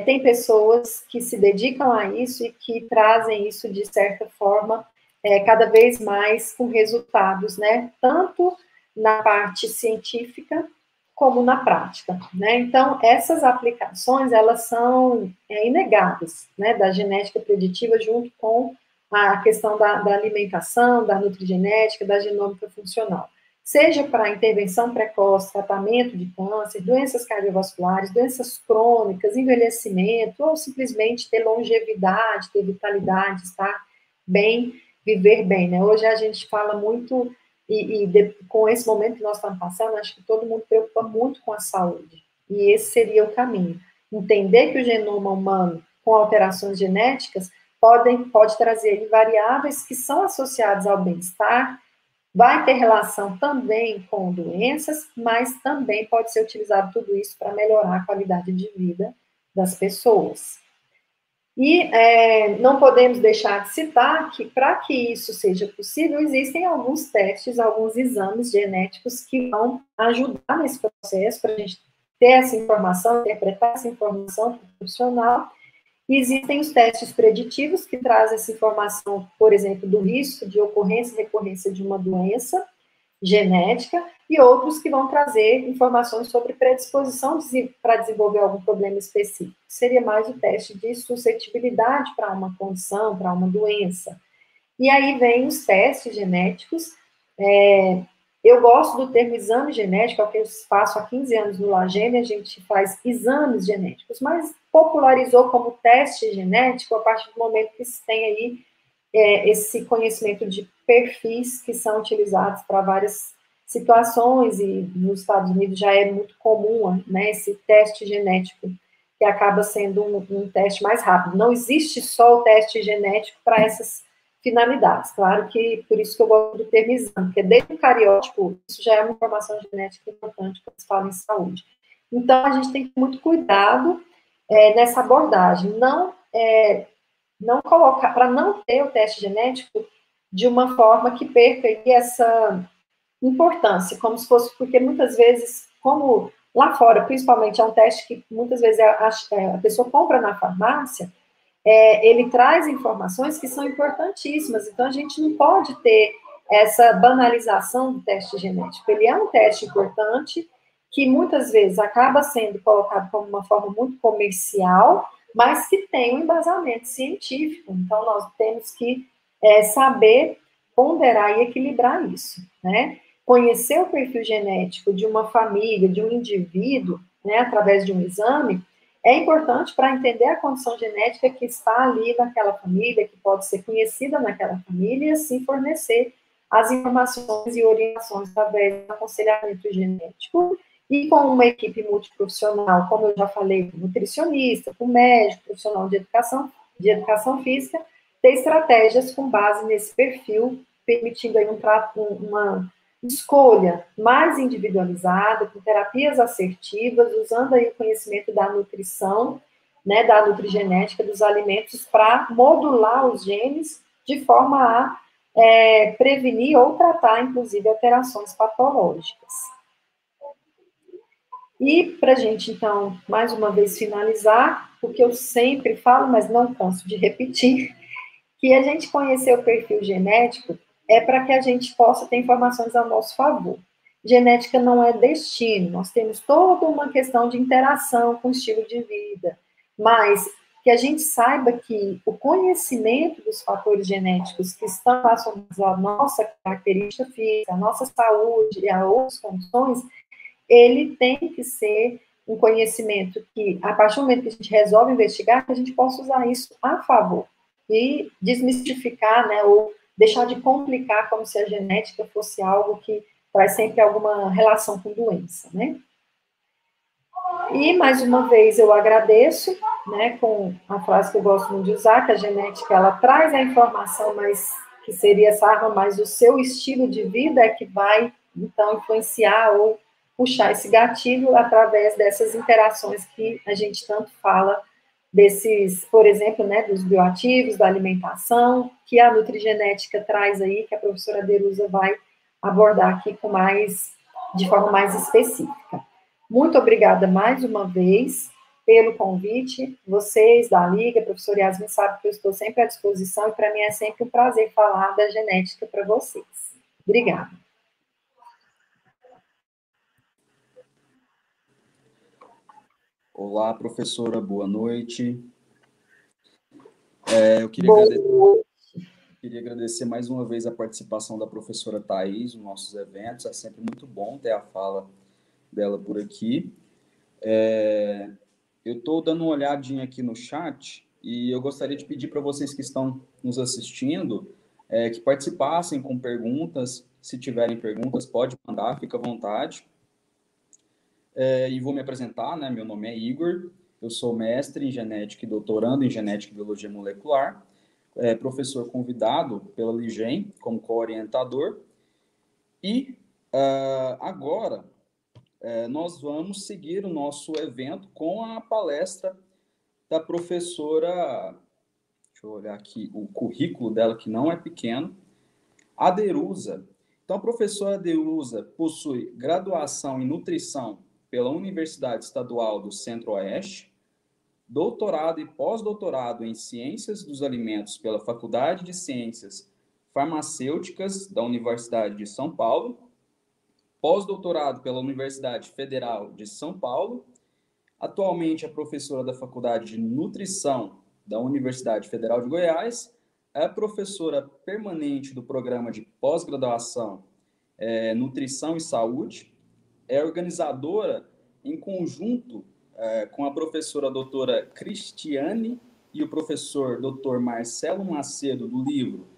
tem pessoas que se dedicam a isso e que trazem isso, de certa forma, cada vez mais com resultados, né? Tanto na parte científica como na prática, né? Então, essas aplicações, elas são inegáveis, né? Da genética preditiva junto com a questão da alimentação, da nutrigenética, da genômica funcional. Seja para intervenção precoce, tratamento de câncer, doenças cardiovasculares, doenças crônicas, envelhecimento, ou simplesmente ter longevidade, ter vitalidade, estar bem, viver bem, né? Hoje a gente fala muito, com esse momento que nós estamos passando, acho que todo mundo preocupa muito com a saúde. E esse seria o caminho. Entender que o genoma humano, com alterações genéticas, pode trazer variáveis que são associadas ao bem-estar, vai ter relação também com doenças, mas também pode ser utilizado tudo isso para melhorar a qualidade de vida das pessoas. E não podemos deixar de citar que, para que isso seja possível, existem alguns testes, alguns exames genéticos que vão ajudar nesse processo, para a gente ter essa informação, interpretar essa informação profissional. E existem os testes preditivos, que trazem essa informação, por exemplo, do risco de ocorrência e recorrência de uma doença genética, e outros que vão trazer informações sobre predisposição para desenvolver algum problema específico. Seria mais o teste de suscetibilidade para uma condição, para uma doença. E aí vem os testes genéticos. Eu gosto do termo exame genético, é o que eu faço há 15 anos no LAGENE, a gente faz exames genéticos, mas popularizou como teste genético a partir do momento que se tem aí esse conhecimento de perfis que são utilizados para várias situações, e nos Estados Unidos já é muito comum, né, esse teste genético, que acaba sendo um teste mais rápido. Não existe só o teste genético para essas finalidades. Claro que, por isso que eu gosto do termo exame, porque desde o cariótipo, isso já é uma informação genética importante quando se fala em saúde. Então, a gente tem que ter muito cuidado nessa abordagem, não colocar, para não ter o teste genético de uma forma que perca aí essa importância, como se fosse, porque muitas vezes, como lá fora, principalmente, é um teste que muitas vezes a pessoa compra na farmácia, ele traz informações que são importantíssimas, então a gente não pode ter essa banalização do teste genético. Ele é um teste importante que muitas vezes acaba sendo colocado como uma forma muito comercial, mas que tem um embasamento científico. Então, nós temos que saber ponderar e equilibrar isso, né? Conhecer o perfil genético de uma família, de um indivíduo, né, através de um exame, é importante para entender a condição genética que está ali naquela família, que pode ser conhecida naquela família, e assim fornecer as informações e orientações através do aconselhamento genético e com uma equipe multiprofissional, como eu já falei, nutricionista, com médico, profissional de educação física, ter estratégias com base nesse perfil, permitindo aí uma escolha mais individualizada, com terapias assertivas, usando aí o conhecimento da nutrição, né, da nutrigenética dos alimentos para modular os genes de forma a prevenir ou tratar, inclusive, alterações patológicas. E para a gente, então, mais uma vez finalizar, o que eu sempre falo, mas não canso de repetir, que a gente conhecer o perfil genético é para que a gente possa ter informações a nosso favor. Genética não é destino, nós temos toda uma questão de interação com o estilo de vida, mas que a gente saiba que o conhecimento dos fatores genéticos que estão relacionados à nossa característica física, à nossa saúde e a outras condições, ele tem que ser um conhecimento que, a partir do momento que a gente resolve investigar, que a gente possa usar isso a favor e desmistificar, né, ou deixar de complicar como se a genética fosse algo que traz sempre alguma relação com doença, né? E, mais uma vez, eu agradeço, né, com a frase que eu gosto muito de usar, que a genética, ela traz a informação, mas que seria essa arma, mas o seu estilo de vida é que vai, então, influenciar ou puxar esse gatilho através dessas interações que a gente tanto fala desses, por exemplo, né, dos bioativos, da alimentação, que a nutrigenética traz aí, que a professora Derusa vai abordar aqui de forma mais específica. Muito obrigada mais uma vez pelo convite. Vocês da Liga, a professora Yasmin sabe que eu estou sempre à disposição e para mim é sempre um prazer falar da genética para vocês. Obrigada. Olá, professora, boa noite. Eu queria agradecer mais uma vez a participação da professora Thaís nos nossos eventos. É sempre muito bom ter a fala dela por aqui. Eu estou dando uma olhadinha aqui no chat e eu gostaria de pedir para vocês que estão nos assistindo que participassem com perguntas. Se tiverem perguntas, pode mandar, fica à vontade. E vou me apresentar, né? Meu nome é Igor, eu sou mestre em genética e doutorando em genética e biologia molecular, professor convidado pela Ligem como co-orientador, e agora nós vamos seguir o nosso evento com a palestra da professora, deixa eu olhar aqui o currículo dela, que não é pequeno, a Derusa. Então, a professora Derusa possui graduação em nutrição pela Universidade Estadual do Centro-Oeste, doutorado e pós-doutorado em Ciências dos Alimentos pela Faculdade de Ciências Farmacêuticas da Universidade de São Paulo, pós-doutorado pela Universidade Federal de São Paulo, atualmente é professora da Faculdade de Nutrição da Universidade Federal de Goiás, é professora permanente do programa de pós-graduação Nutrição e Saúde, é organizadora em conjunto com a professora doutora Cristiane e o professor doutor Marcelo Macedo do livro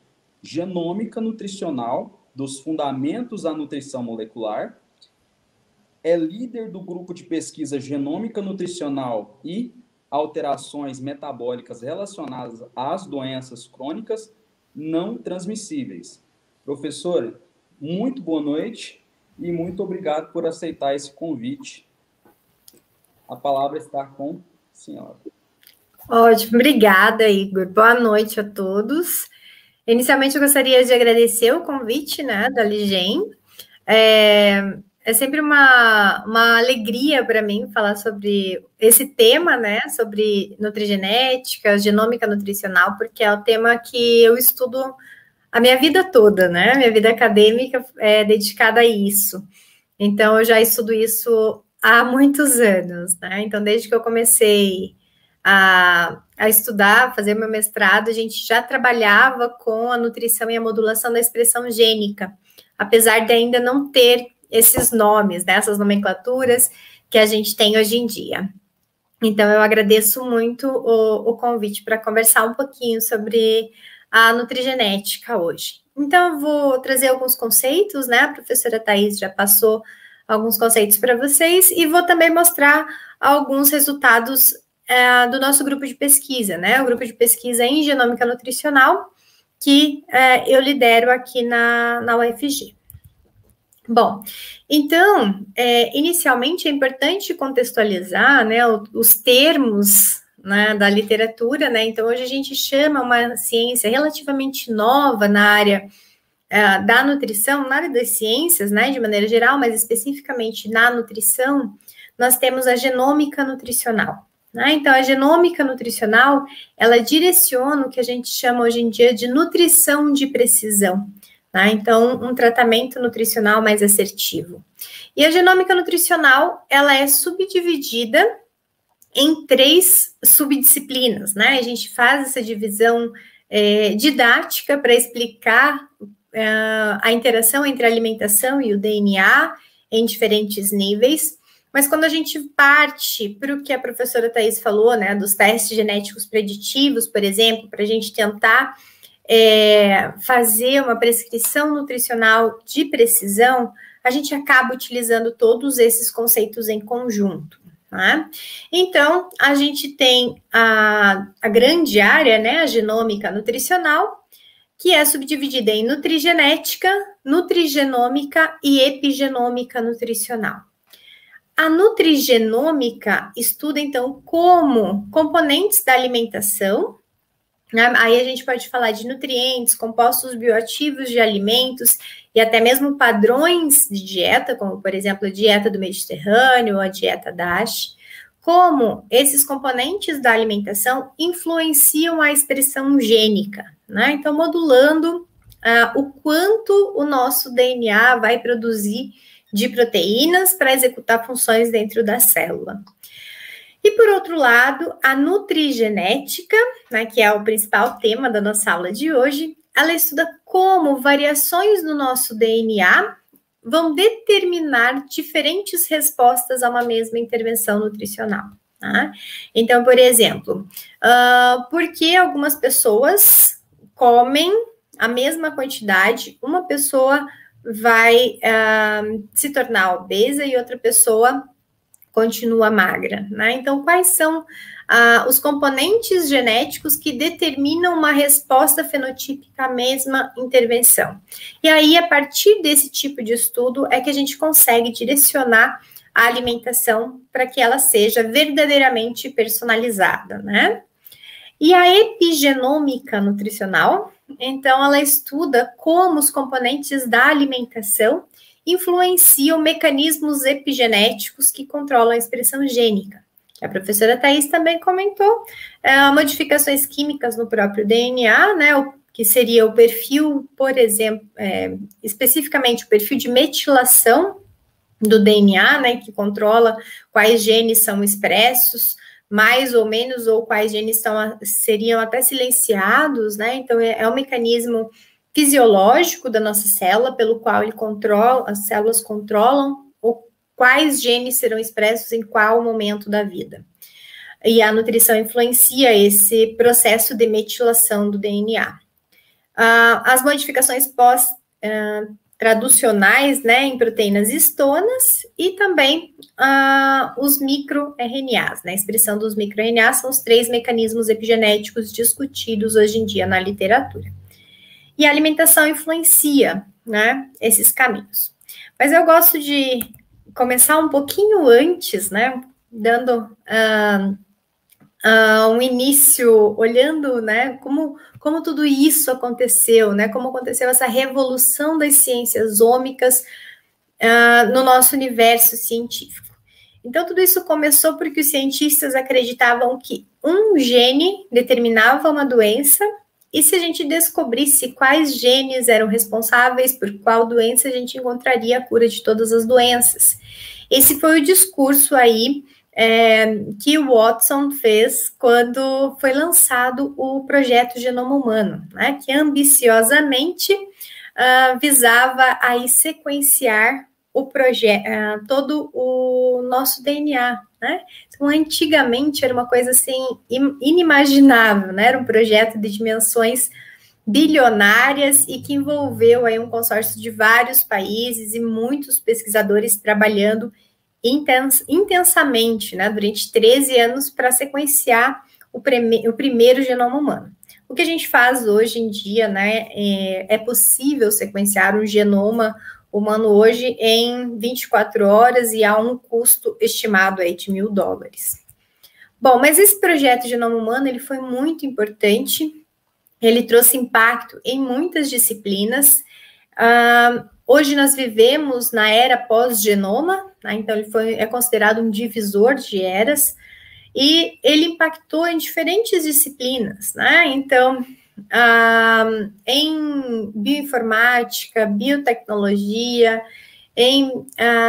Genômica Nutricional, dos Fundamentos da Nutrição Molecular, é líder do grupo de pesquisa Genômica Nutricional e Alterações Metabólicas Relacionadas às Doenças Crônicas Não Transmissíveis. Professora, muito boa noite. E muito obrigado por aceitar esse convite. A palavra está com a senhora. Ótimo, obrigada, Igor. Boa noite a todos. Inicialmente, eu gostaria de agradecer o convite, né, da Ligem. É sempre uma alegria para mim falar sobre esse tema, né, sobre nutrigenética, genômica nutricional, porque é o tema que eu estudo a minha vida toda, né? Minha vida acadêmica é dedicada a isso. Então, eu já estudo isso há muitos anos, né? Então, desde que eu comecei a estudar, fazer meu mestrado, a gente já trabalhava com a nutrição e a modulação da expressão gênica, apesar de ainda não ter esses nomes, né, essas nomenclaturas que a gente tem hoje em dia. Então, eu agradeço muito o convite para conversar um pouquinho sobre a nutrigenética hoje. Então, eu vou trazer alguns conceitos, né? A professora Thaís já passou alguns conceitos para vocês e vou também mostrar alguns resultados do nosso grupo de pesquisa, né? O grupo de pesquisa em genômica nutricional, que eu lidero aqui na UFG. Bom, então, inicialmente é importante contextualizar, né, os termos, né, da literatura, né? Então, hoje a gente chama uma ciência relativamente nova na área da nutrição, na área das ciências, né, de maneira geral, mas especificamente na nutrição, nós temos a genômica nutricional. Né? Então, a genômica nutricional, ela direciona o que a gente chama hoje em dia de nutrição de precisão. Né? Então, um tratamento nutricional mais assertivo. E a genômica nutricional, ela é subdividida em 3 subdisciplinas, né? A gente faz essa divisão didática para explicar a interação entre a alimentação e o DNA em diferentes níveis, mas quando a gente parte para o que a professora Thaís falou, né, dos testes genéticos preditivos, por exemplo, para a gente tentar fazer uma prescrição nutricional de precisão, a gente acaba utilizando todos esses conceitos em conjunto. Tá? Então, a gente tem a grande área, né, a genômica nutricional, que é subdividida em nutrigenética, nutrigenômica e epigenômica nutricional. A nutrigenômica estuda, então, como componentes da alimentação, né? Aí a gente pode falar de nutrientes, compostos bioativos de alimentos e até mesmo padrões de dieta, como, por exemplo, a dieta do Mediterrâneo ou a dieta DASH, como esses componentes da alimentação influenciam a expressão gênica, né? Então, modulando o quanto o nosso DNA vai produzir de proteínas para executar funções dentro da célula. E, por outro lado, a nutrigenética, né, que é o principal tema da nossa aula de hoje, ela estuda como variações no nosso DNA vão determinar diferentes respostas a uma mesma intervenção nutricional. Tá? Então, por exemplo, por que algumas pessoas comem a mesma quantidade, uma pessoa vai se tornar obesa e outra pessoa continua magra, né? Então, quais são os componentes genéticos que determinam uma resposta fenotípica à mesma intervenção? E aí, a partir desse tipo de estudo, é que a gente consegue direcionar a alimentação para que ela seja verdadeiramente personalizada, né? E a epigenômica nutricional, então, ela estuda como os componentes da alimentação influenciam mecanismos epigenéticos que controlam a expressão gênica. A professora Thaís também comentou modificações químicas no próprio DNA, né, que seria o perfil, por exemplo, especificamente o perfil de metilação do DNA, né, que controla quais genes são expressos, mais ou menos, ou quais genes seriam até silenciados, né, então é um mecanismo fisiológico da nossa célula, pelo qual as células controlam quais genes serão expressos em qual momento da vida. E a nutrição influencia esse processo de metilação do DNA. As modificações pós-traducionais, né, em proteínas histonas e também os microRNAs, né, a expressão dos microRNAs são os 3 mecanismos epigenéticos discutidos hoje em dia na literatura. E a alimentação influencia, né, esses caminhos. Mas eu gosto de começar um pouquinho antes, né, dando um início, olhando, né, como tudo isso aconteceu, né, como aconteceu essa revolução das ciências ômicas no nosso universo científico. Então, tudo isso começou porque os cientistas acreditavam que um gene determinava uma doença e se a gente descobrisse quais genes eram responsáveis por qual doença, a gente encontraria a cura de todas as doenças. Esse foi o discurso aí que o Watson fez quando foi lançado o projeto Genoma Humano, né, que ambiciosamente visava aí sequenciar o projeto, todo o nosso DNA, né? Então, antigamente era uma coisa assim inimaginável, né? Era um projeto de dimensões bilionárias e que envolveu aí um consórcio de vários países e muitos pesquisadores trabalhando intensamente, né? Durante 13 anos para sequenciar o primeiro genoma humano. O que a gente faz hoje em dia, né? É possível sequenciar um genoma humano hoje em 24 horas e há um custo estimado aí de $1.000. Bom, mas esse projeto Genoma Humano, ele foi muito importante, ele trouxe impacto em muitas disciplinas. Hoje nós vivemos na era pós-genoma, né? Então ele é considerado um divisor de eras, e ele impactou em diferentes disciplinas, né? Então, em bioinformática, biotecnologia, em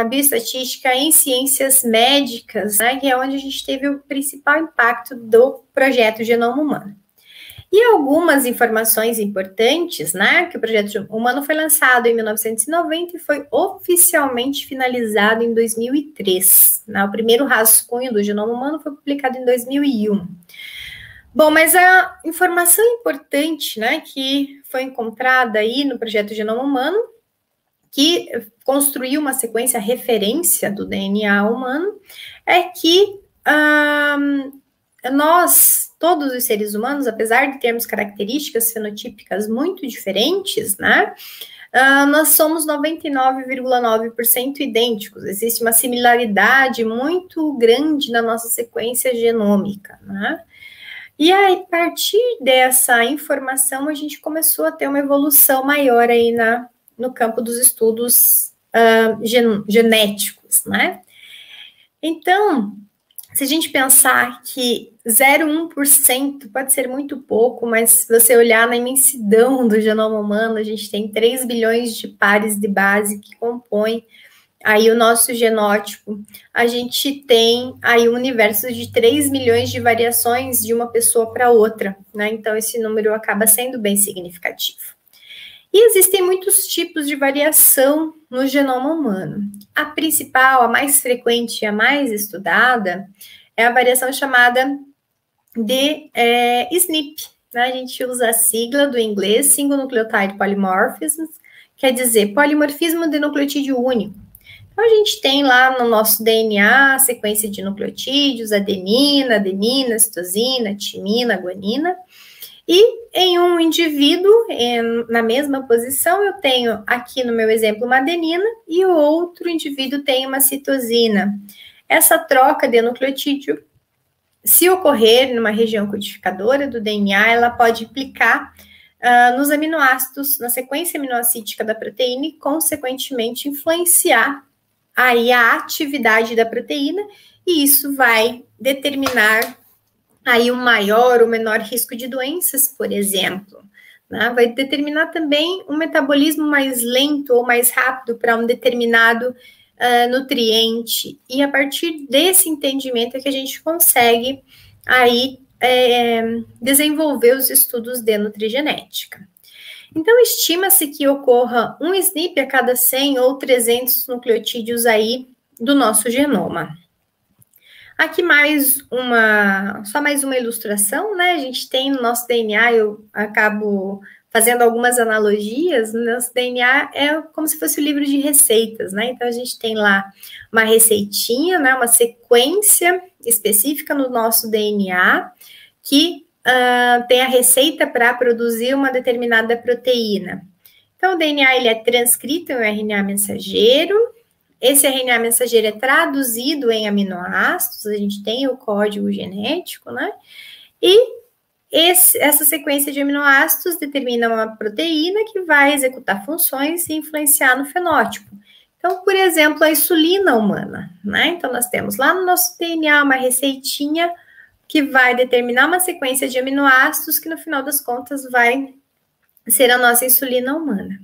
bioestatística, em ciências médicas, né, que é onde a gente teve o principal impacto do projeto Genoma Humano. E algumas informações importantes, né, que o projeto humano foi lançado em 1990 e foi oficialmente finalizado em 2003. Né? O primeiro rascunho do genoma humano foi publicado em 2001. Bom, mas a informação importante, né, que foi encontrada aí no projeto Genoma Humano, que construiu uma sequência referência do DNA humano, é que nós, todos os seres humanos, apesar de termos características fenotípicas muito diferentes, né, nós somos 99,9% idênticos. Existe uma similaridade muito grande na nossa sequência genômica, né? E aí, a partir dessa informação, a gente começou a ter uma evolução maior aí no campo dos estudos genéticos, né? Então, se a gente pensar que 0,1% pode ser muito pouco, mas se você olhar na imensidão do genoma humano, a gente tem 3 bilhões de pares de base que compõem aí o nosso genótipo. A gente tem aí um universo de 3 milhões de variações de uma pessoa para outra, né? Então, esse número acaba sendo bem significativo. E existem muitos tipos de variação no genoma humano. A principal, a mais frequente e a mais estudada é a variação chamada de SNP. Né? A gente usa a sigla do inglês, Single Nucleotide Polymorphism, quer dizer, polimorfismo de nucleotídeo único. Então, a gente tem lá no nosso DNA a sequência de nucleotídeos, adenina, citosina, timina, guanina. E em um indivíduo, na mesma posição, eu tenho aqui no meu exemplo uma adenina e o outro indivíduo tem uma citosina. Essa troca de nucleotídeo, se ocorrer numa região codificadora do DNA, ela pode implicar nos aminoácidos, na sequência aminoacídica da proteína e, consequentemente, influenciar aí a atividade da proteína, e isso vai determinar aí um maior ou menor risco de doenças, por exemplo. Né? Vai determinar também um metabolismo mais lento ou mais rápido para um determinado nutriente. E a partir desse entendimento é que a gente consegue aí desenvolver os estudos de nutrigenética. Então, estima-se que ocorra um SNP a cada 100 ou 300 nucleotídeos aí do nosso genoma. Aqui só mais uma ilustração, né? A gente tem no nosso DNA, eu acabo fazendo algumas analogias, no nosso DNA é como se fosse o livro de receitas, né? Então, a gente tem lá uma receitinha, né? Uma sequência específica no nosso DNA que tem a receita para produzir uma determinada proteína. Então, o DNA ele é transcrito em um RNA mensageiro. Esse RNA mensageiro é traduzido em aminoácidos, a gente tem o código genético, né? E essa sequência de aminoácidos determina uma proteína que vai executar funções e influenciar no fenótipo. Então, por exemplo, a insulina humana, né? Então, nós temos lá no nosso DNA uma receitinha que vai determinar uma sequência de aminoácidos que, no final das contas, vai ser a nossa insulina humana.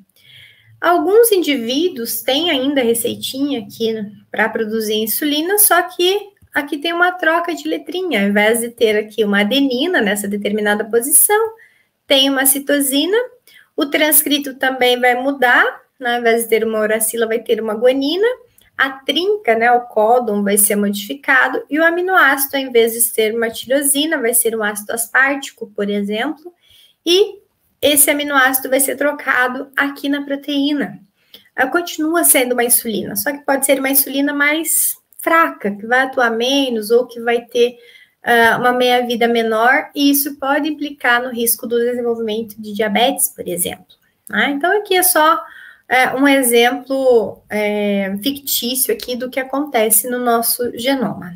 Alguns indivíduos têm ainda receitinha aqui para produzir insulina, só que aqui tem uma troca de letrinha. Ao invés de ter aqui uma adenina nessa determinada posição, tem uma citosina. O transcrito também vai mudar, né? Ao invés de ter uma uracila, vai ter uma guanina. A trinca, né, o códon, vai ser modificado. E o aminoácido, ao invés de ser uma tirosina, vai ser um ácido aspartico, por exemplo. E esse aminoácido vai ser trocado aqui na proteína. Ela continua sendo uma insulina, só que pode ser uma insulina mais fraca, que vai atuar menos ou que vai ter uma meia-vida menor, e isso pode implicar no risco do desenvolvimento de diabetes, por exemplo. Né? Então, aqui é só um exemplo fictício aqui do que acontece no nosso genoma.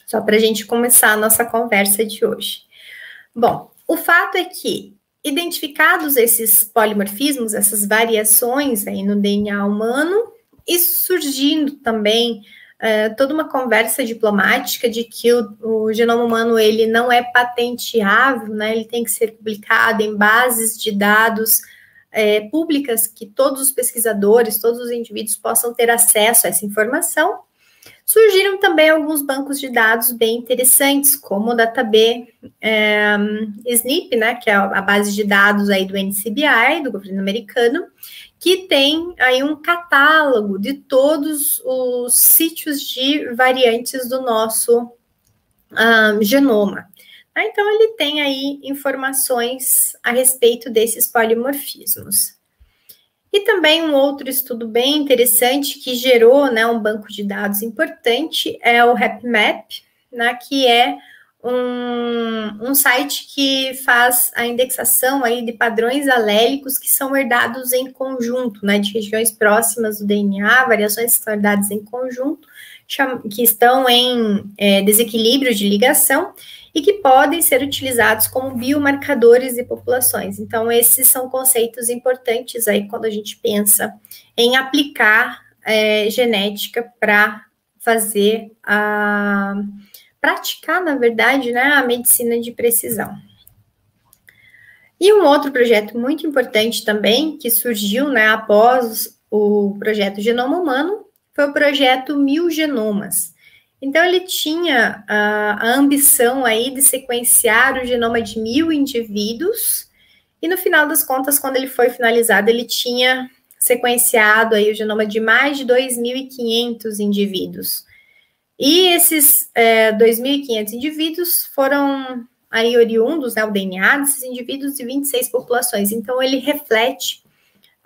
Só para a gente começar a nossa conversa de hoje. Bom, o fato é que, identificados esses polimorfismos, essas variações aí no DNA humano, e surgindo também toda uma conversa diplomática de que o genoma humano ele não é patenteável, né? Ele tem que ser publicado em bases de dados públicas, que todos os pesquisadores, todos os indivíduos possam ter acesso a essa informação. Surgiram também alguns bancos de dados bem interessantes, como o DataB SNP, né, que é a base de dados aí do NCBI, do governo americano, que tem aí um catálogo de todos os sítios de variantes do nosso genoma. Então, ele tem aí informações a respeito desses polimorfismos. E também um outro estudo bem interessante que gerou, né, um banco de dados importante é o HapMap, né, que é um site que faz a indexação aí de padrões alélicos que são herdados em conjunto, né, de regiões próximas do DNA, variações que são herdadas em conjunto, que estão em desequilíbrio de ligação e que podem ser utilizados como biomarcadores de populações. Então, esses são conceitos importantes aí quando a gente pensa em aplicar genética para fazer praticar, na verdade, né, a medicina de precisão. E um outro projeto muito importante também, que surgiu, né, após o projeto Genoma Humano, foi o projeto 1000 Genomas. Então, ele tinha a ambição aí de sequenciar o genoma de 1000 indivíduos, e no final das contas, quando ele foi finalizado, ele tinha sequenciado aí o genoma de mais de 2.500 indivíduos. E esses 2.500 indivíduos foram aí oriundos, né, o DNA desses indivíduos de 26 populações. Então, ele reflete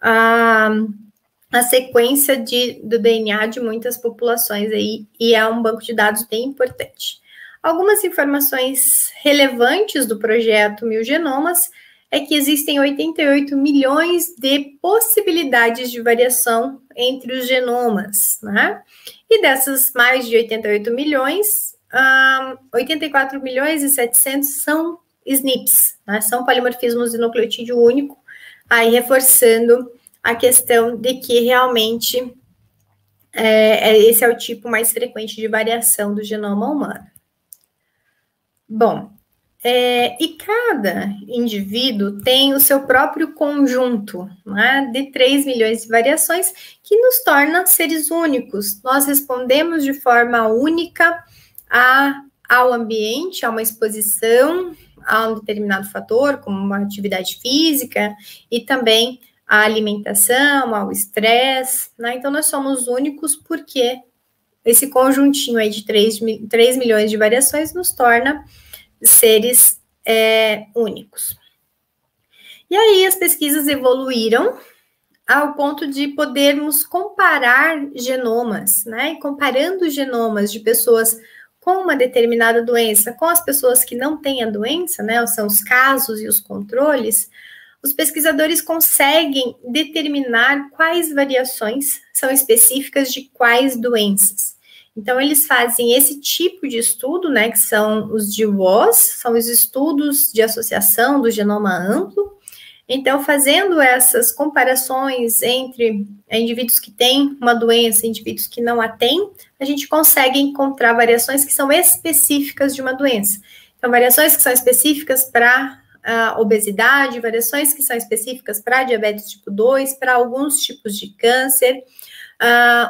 a sequência do DNA de muitas populações aí, e é um banco de dados bem importante. Algumas informações relevantes do projeto 1000 Genomas é que existem 88 milhões de possibilidades de variação entre os genomas, né? E dessas mais de 88 milhões, 84 milhões e 700 são SNPs, né? São polimorfismos de nucleotídeo único, aí reforçando a questão de que realmente esse é o tipo mais frequente de variação do genoma humano. Bom, e cada indivíduo tem o seu próprio conjunto, né, de 3 milhões de variações que nos torna seres únicos. Nós respondemos de forma única ao ambiente, a uma exposição a um determinado fator, como uma atividade física, e também a alimentação, ao estresse, né? Então, nós somos únicos porque esse conjuntinho aí de 3 milhões de variações nos torna seres únicos. E aí, as pesquisas evoluíram ao ponto de podermos comparar genomas, né? E comparando genomas de pessoas com uma determinada doença com as pessoas que não têm a doença, né? São os casos e os controles. Os pesquisadores conseguem determinar quais variações são específicas de quais doenças. Então, eles fazem esse tipo de estudo, né, que são os GWAS, são os estudos de associação do genoma amplo. Então, fazendo essas comparações entre indivíduos que têm uma doença e indivíduos que não a têm, a gente consegue encontrar variações que são específicas de uma doença. Então, variações que são específicas para a obesidade, variações que são específicas para diabetes tipo 2, para alguns tipos de câncer.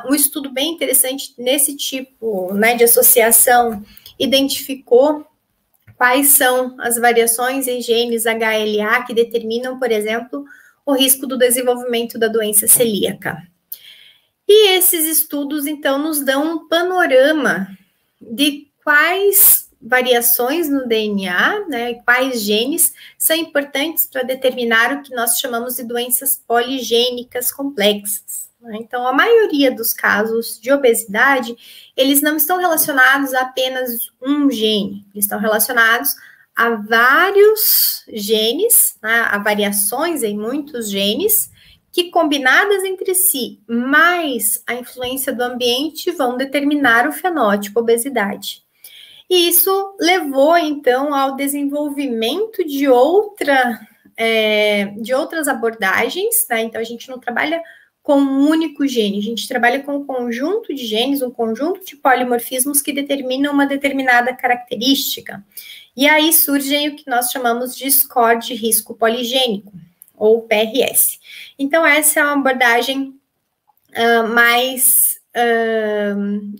Um estudo bem interessante nesse tipo, né, de associação identificou quais são as variações em genes HLA que determinam, por exemplo, o risco do desenvolvimento da doença celíaca. E esses estudos, então, nos dão um panorama de quais variações no DNA, né, quais genes são importantes para determinar o que nós chamamos de doenças poligênicas complexas. Então, a maioria dos casos de obesidade, eles não estão relacionados a apenas um gene, eles estão relacionados a vários genes, né, a variações em muitos genes, que combinadas entre si, mais a influência do ambiente, vão determinar o fenótipo obesidade. E isso levou, então, ao desenvolvimento de outras abordagens, tá? Então, a gente não trabalha com um único gene, a gente trabalha com um conjunto de genes, um conjunto de polimorfismos que determinam uma determinada característica. E aí surgem o que nós chamamos de score de risco poligênico, ou PRS. Então, essa é uma abordagem mais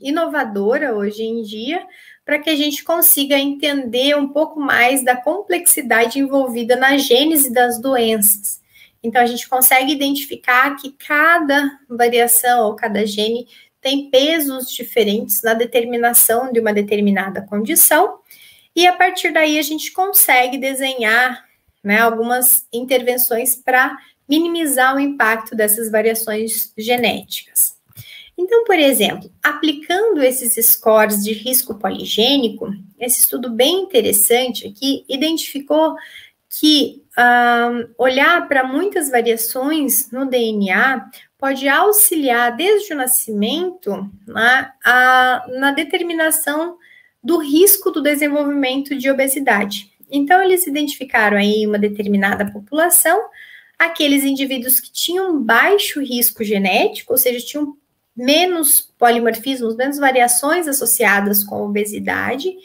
inovadora hoje em dia, para que a gente consiga entender um pouco mais da complexidade envolvida na gênese das doenças. Então, a gente consegue identificar que cada variação ou cada gene tem pesos diferentes na determinação de uma determinada condição, e a partir daí a gente consegue desenhar, né, algumas intervenções para minimizar o impacto dessas variações genéticas. Então, por exemplo, aplicando esses scores de risco poligênico, esse estudo bem interessante aqui identificou que olhar para muitas variações no DNA pode auxiliar desde o nascimento, né, na determinação do risco do desenvolvimento de obesidade. Então, eles identificaram aí uma determinada população, aqueles indivíduos que tinham baixo risco genético, ou seja, tinham menos polimorfismos, menos variações associadas com a obesidade,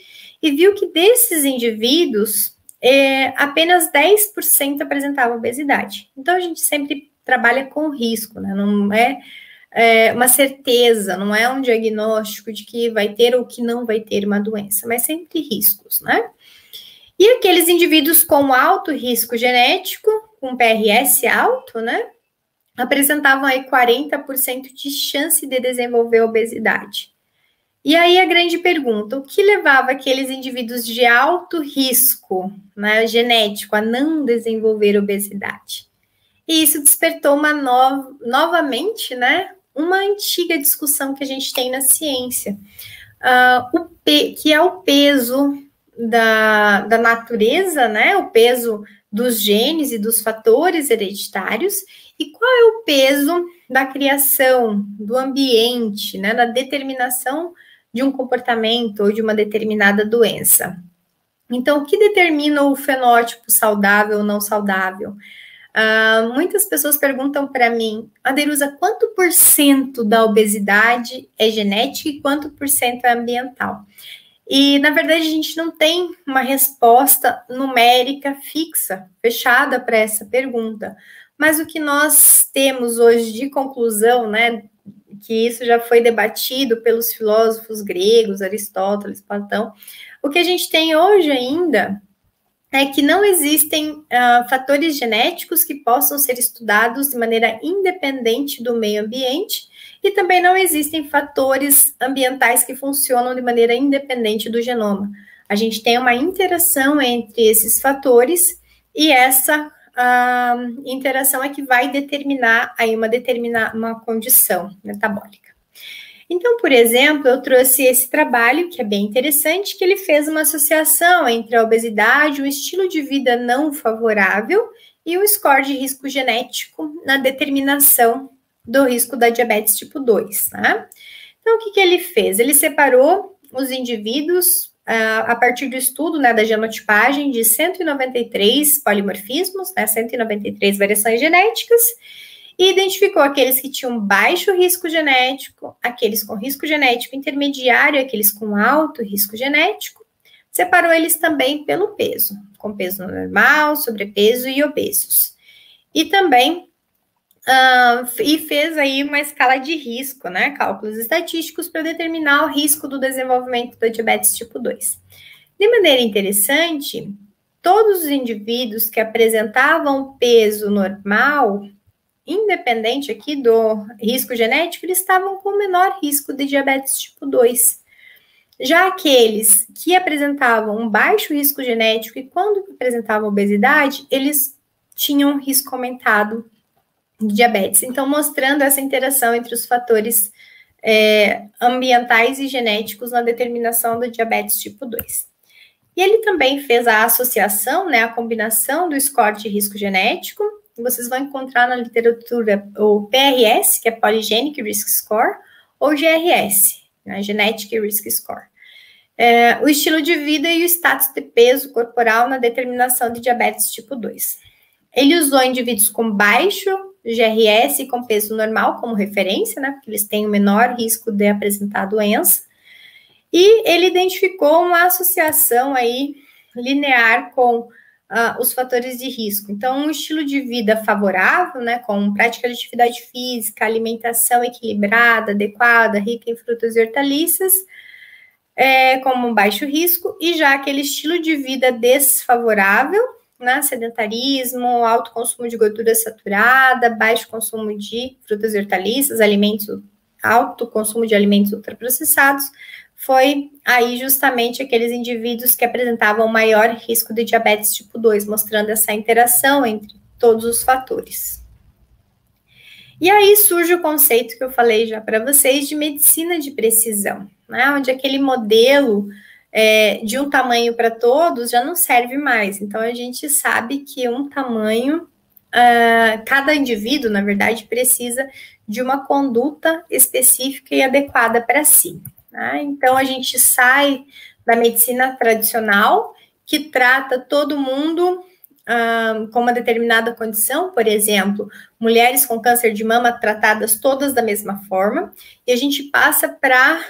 e viu que desses indivíduos, apenas 10% apresentavam obesidade. Então, a gente sempre trabalha com risco, né? Não é uma certeza, não é um diagnóstico de que vai ter ou que não vai ter uma doença, mas sempre riscos, né? E aqueles indivíduos com alto risco genético, com PRS alto, né, apresentavam aí 40% de chance de desenvolver obesidade. E aí a grande pergunta, o que levava aqueles indivíduos de alto risco, né, genético a não desenvolver obesidade? E isso despertou novamente, né, uma antiga discussão que a gente tem na ciência, que é o peso da natureza, né, o peso dos genes e dos fatores hereditários, e qual é o peso da criação, do ambiente, né, na determinação de um comportamento ou de uma determinada doença. Então, o que determina o fenótipo saudável ou não saudável? Muitas pessoas perguntam para mim, Aderuza, quanto por cento da obesidade é genética e quanto por cento é ambiental? E, na verdade, a gente não tem uma resposta numérica fixa, fechada para essa pergunta. Mas o que nós temos hoje de conclusão, né, que isso já foi debatido pelos filósofos gregos, Aristóteles, Platão, o que a gente tem hoje ainda é que não existem fatores genéticos que possam ser estudados de maneira independente do meio ambiente, e também não existem fatores ambientais que funcionam de maneira independente do genoma. A gente tem uma interação entre esses fatores, e essa interação é que vai determinar aí uma condição metabólica. Então, por exemplo, eu trouxe esse trabalho, que é bem interessante, que ele fez uma associação entre a obesidade, um estilo de vida não favorável e o score de risco genético na determinação do risco da diabetes tipo 2, tá? Então, o que ele fez? Ele separou os indivíduos a partir do estudo, né, da genotipagem de 193 polimorfismos, né, 193 variações genéticas, e identificou aqueles que tinham baixo risco genético, aqueles com risco genético intermediário, aqueles com alto risco genético. Separou eles também pelo peso, com peso normal, sobrepeso e obesos. E também e fez aí uma escala de risco, né? Cálculos estatísticos para determinar o risco do desenvolvimento da diabetes tipo 2. De maneira interessante, todos os indivíduos que apresentavam peso normal, independente aqui do risco genético, eles estavam com menor risco de diabetes tipo 2. Já aqueles que apresentavam um baixo risco genético e quando apresentavam obesidade, eles tinham um risco aumentado de diabetes. Então, mostrando essa interação entre os fatores ambientais e genéticos na determinação do diabetes tipo 2. E ele também fez a associação, né, a combinação do score de risco genético. Vocês vão encontrar na literatura o PRS, que é Polygenic Risk Score, ou GRS, né, Genetic Risk Score. O estilo de vida e o status de peso corporal na determinação de diabetes tipo 2. Ele usou indivíduos com baixo GRS e com peso normal como referência, né, porque eles têm o menor risco de apresentar a doença. E ele identificou uma associação aí linear com os fatores de risco. Então, um estilo de vida favorável, né, com prática de atividade física, alimentação equilibrada, adequada, rica em frutas e hortaliças, como baixo risco, e já aquele estilo de vida desfavorável, né, sedentarismo, alto consumo de gordura saturada, baixo consumo de frutas e hortaliças, alto consumo de alimentos ultraprocessados, foi aí justamente aqueles indivíduos que apresentavam maior risco de diabetes tipo 2, mostrando essa interação entre todos os fatores. E aí surge o conceito que eu falei já para vocês de medicina de precisão, né, onde aquele modelo de um tamanho para todos já não serve mais. Então, a gente sabe que um tamanho, cada indivíduo, na verdade, precisa de uma conduta específica e adequada para si. Né? Então, a gente sai da medicina tradicional, que trata todo mundo com uma determinada condição, por exemplo, mulheres com câncer de mama tratadas todas da mesma forma, e a gente passa para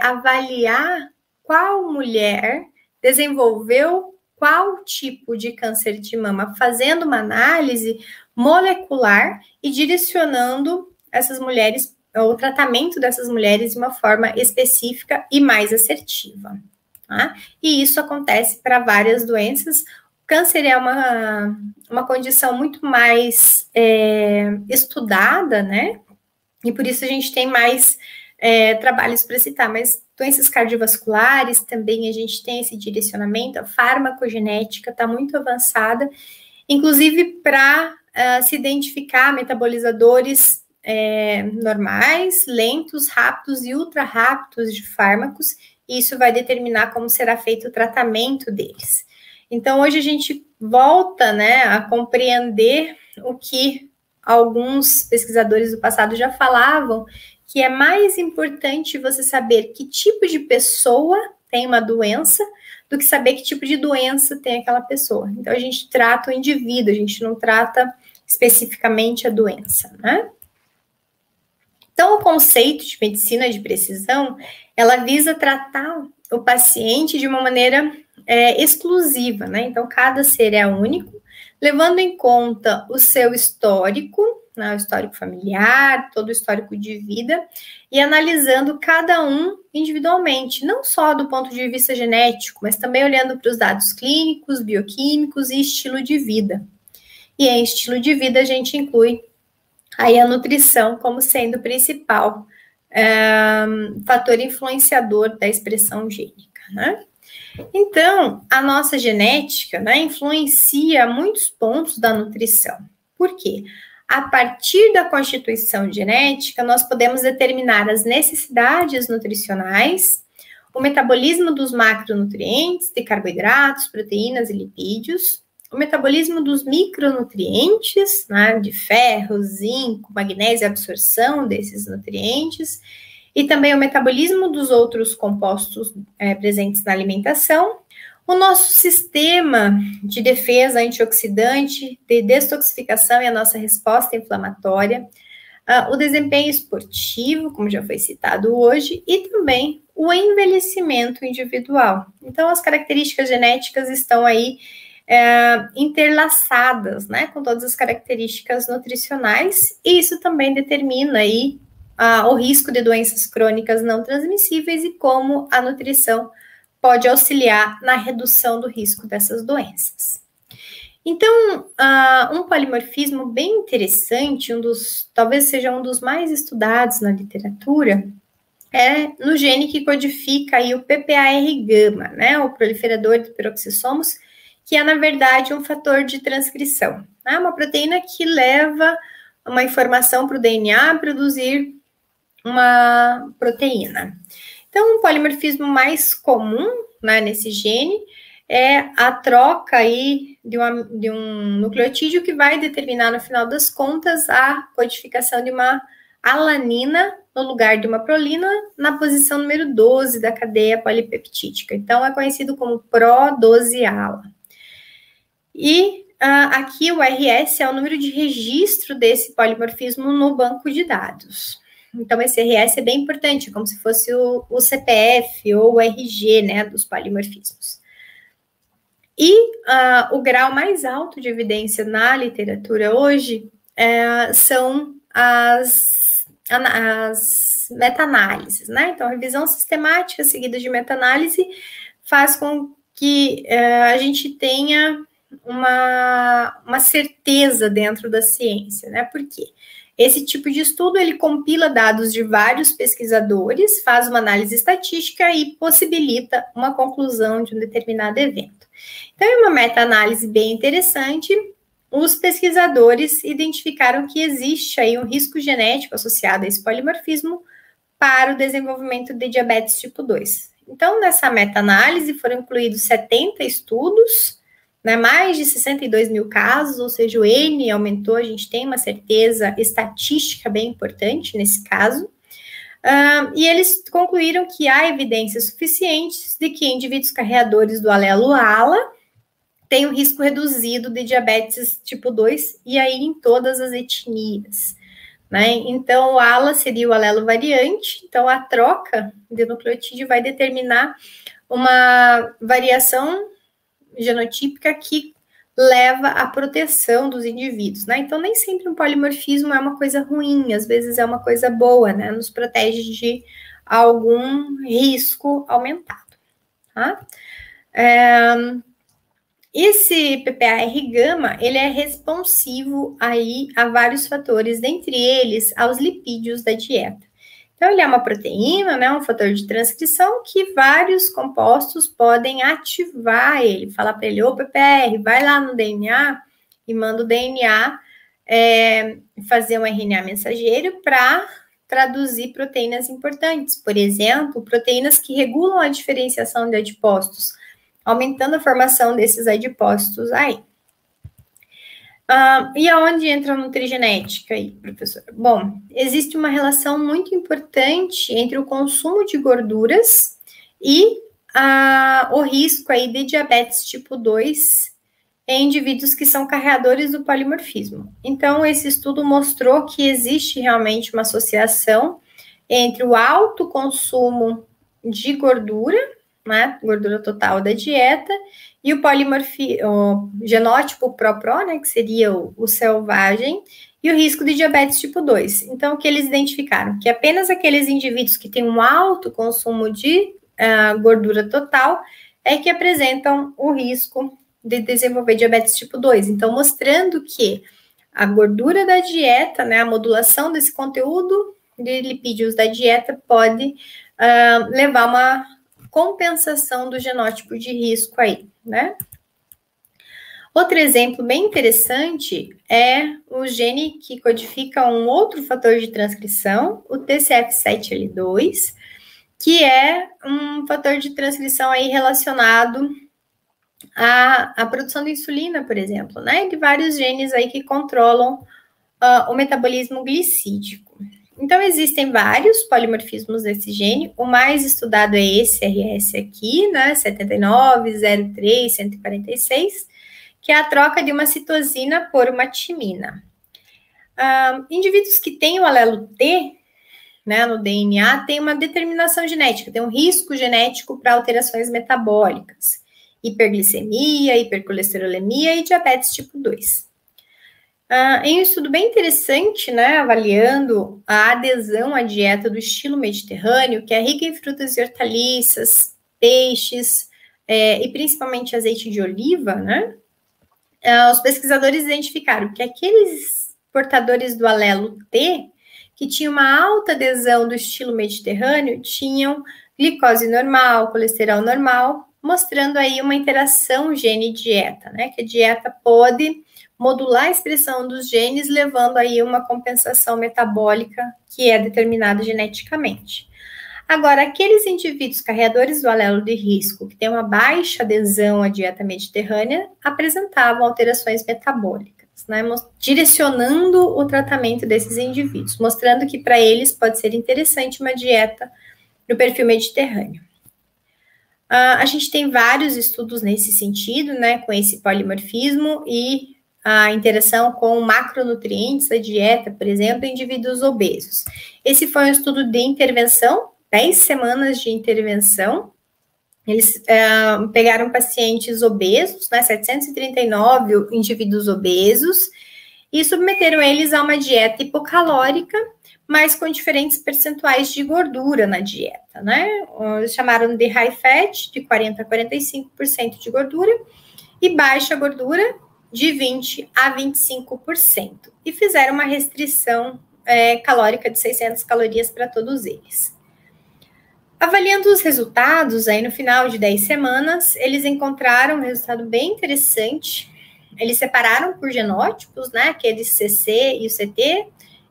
avaliar qual mulher desenvolveu qual tipo de câncer de mama, fazendo uma análise molecular e direcionando essas mulheres, o tratamento dessas mulheres de uma forma específica e mais assertiva. Tá? E isso acontece para várias doenças. O câncer é uma condição muito mais estudada, né? E por isso a gente tem mais trabalhos para citar, mas doenças cardiovasculares também a gente tem esse direcionamento, a farmacogenética está muito avançada, inclusive para se identificar metabolizadores normais, lentos, rápidos e ultra rápidos de fármacos, e isso vai determinar como será feito o tratamento deles. Então, hoje a gente volta, né, a compreender o que alguns pesquisadores do passado já falavam, que é mais importante você saber que tipo de pessoa tem uma doença do que saber que tipo de doença tem aquela pessoa. Então, a gente trata o indivíduo, a gente não trata especificamente a doença, né? Então, o conceito de medicina de precisão, ela visa tratar o paciente de uma maneira exclusiva, né? Então, cada ser é único, levando em conta o seu histórico, né, o histórico familiar, todo o histórico de vida, e analisando cada um individualmente, não só do ponto de vista genético, mas também olhando para os dados clínicos, bioquímicos e estilo de vida. E em estilo de vida a gente inclui aí a nutrição como sendo o principal fator influenciador da expressão gênica, né? Então, a nossa genética, né, influencia muitos pontos da nutrição. Por quê? A partir da constituição genética, nós podemos determinar as necessidades nutricionais, o metabolismo dos macronutrientes, de carboidratos, proteínas e lipídios, o metabolismo dos micronutrientes, né, de ferro, zinco, magnésio, a absorção desses nutrientes, e também o metabolismo dos outros compostos presentes na alimentação, o nosso sistema de defesa antioxidante, de detoxificação e a nossa resposta inflamatória, o desempenho esportivo, como já foi citado hoje, e também o envelhecimento individual. Então, as características genéticas estão aí interlaçadas, né, com todas as características nutricionais, e isso também determina aí o risco de doenças crônicas não transmissíveis e como a nutrição pode auxiliar na redução do risco dessas doenças. Então, um polimorfismo bem interessante, talvez seja um dos mais estudados na literatura, é no gene que codifica aí o PPAR-gama, né, o proliferador de peroxissomos, que é, na verdade, um fator de transcrição, né, uma proteína que leva uma informação para o DNA produzir uma proteína. Então, um polimorfismo mais comum, né, nesse gene é a troca aí de um nucleotídeo que vai determinar, no final das contas, a codificação de uma alanina no lugar de uma prolina na posição número 12 da cadeia polipeptídica. Então, é conhecido como PRO12-ALA. E aqui o RS é o número de registro desse polimorfismo no banco de dados. Então, esse RS é bem importante, como se fosse o CPF ou o RG, né, dos polimorfismos. E o grau mais alto de evidência na literatura hoje são as meta-análises, né? Então, a revisão sistemática seguida de meta-análise faz com que a gente tenha uma certeza dentro da ciência, né? Por quê? Esse tipo de estudo, ele compila dados de vários pesquisadores, faz uma análise estatística e possibilita uma conclusão de um determinado evento. Então, em uma meta-análise bem interessante, os pesquisadores identificaram que existe aí um risco genético associado a esse polimorfismo para o desenvolvimento de diabetes tipo 2. Então, nessa meta-análise foram incluídos 70 estudos, né, mais de 62 mil casos, ou seja, o N aumentou, a gente tem uma certeza estatística bem importante nesse caso, e eles concluíram que há evidências suficientes de que indivíduos carreadores do alelo ALA têm um risco reduzido de diabetes tipo 2, e aí em todas as etnias, né? Então, o ALA seria o alelo variante, então a troca de nucleotídeo vai determinar uma variação genotípica que leva à proteção dos indivíduos, né? Então, nem sempre um polimorfismo é uma coisa ruim, às vezes é uma coisa boa, né? Nos protege de algum risco aumentado, tá? Esse PPAR-gama, ele é responsivo aí a vários fatores, dentre eles aos lipídios da dieta. Então, ele é uma proteína, né, um fator de transcrição que vários compostos podem ativar ele. Fala para ele, ô PPR, vai lá no DNA e manda o DNA fazer um RNA mensageiro para traduzir proteínas importantes. Por exemplo, proteínas que regulam a diferenciação de adipócitos, aumentando a formação desses adipócitos aí. E aonde entra a nutrigenética aí, professora? Bom, existe uma relação muito importante entre o consumo de gorduras e o risco aí de diabetes tipo 2 em indivíduos que são carreadores do polimorfismo. Então, esse estudo mostrou que existe realmente uma associação entre o alto consumo de gordura, né, gordura total da dieta, e o genótipo PRO-PRO, né, que seria o selvagem, e o risco de diabetes tipo 2. Então, o que eles identificaram? Que apenas aqueles indivíduos que têm um alto consumo de gordura total é que apresentam o risco de desenvolver diabetes tipo 2. Então, mostrando que a gordura da dieta, né, a modulação desse conteúdo de lipídios da dieta pode levar a uma compensação do genótipo de risco aí, né? Outro exemplo bem interessante é o gene que codifica um outro fator de transcrição, o TCF7L2, que é um fator de transcrição aí relacionado à produção de insulina, por exemplo, né? De vários genes aí que controlam o metabolismo glicídico. Então, existem vários polimorfismos desse gene. O mais estudado é esse RS aqui, né? 7903-146, que é a troca de uma citosina por uma timina. Indivíduos que têm o alelo T, né, no DNA, têm uma determinação genética, tem um risco genético para alterações metabólicas, hiperglicemia, hipercolesterolemia e diabetes tipo 2. Em um estudo bem interessante, né, avaliando a adesão à dieta do estilo mediterrâneo, que é rica em frutas e hortaliças, peixes, e principalmente azeite de oliva, né, os pesquisadores identificaram que aqueles portadores do alelo T, que tinham uma alta adesão do estilo mediterrâneo, tinham glicose normal, colesterol normal, mostrando aí uma interação gene-dieta, né, que a dieta pode modular a expressão dos genes, levando aí uma compensação metabólica que é determinada geneticamente. Agora, aqueles indivíduos carreadores do alelo de risco, que têm uma baixa adesão à dieta mediterrânea, apresentavam alterações metabólicas, né, direcionando o tratamento desses indivíduos, mostrando que para eles pode ser interessante uma dieta no perfil mediterrâneo. A gente tem vários estudos nesse sentido, né, com esse polimorfismo e a interação com macronutrientes da dieta, por exemplo, em indivíduos obesos. Esse foi um estudo de intervenção, 10 semanas de intervenção. Eles pegaram pacientes obesos, né, 739 indivíduos obesos, e submeteram eles a uma dieta hipocalórica, mas com diferentes percentuais de gordura na dieta, né? Eles chamaram de high fat, de 40% a 45% de gordura, e baixa gordura, de 20% a 25%, e fizeram uma restrição calórica de 600 calorias para todos eles. Avaliando os resultados, aí no final de 10 semanas, eles encontraram um resultado bem interessante. Eles separaram por genótipos, né, aquele CC e o CT,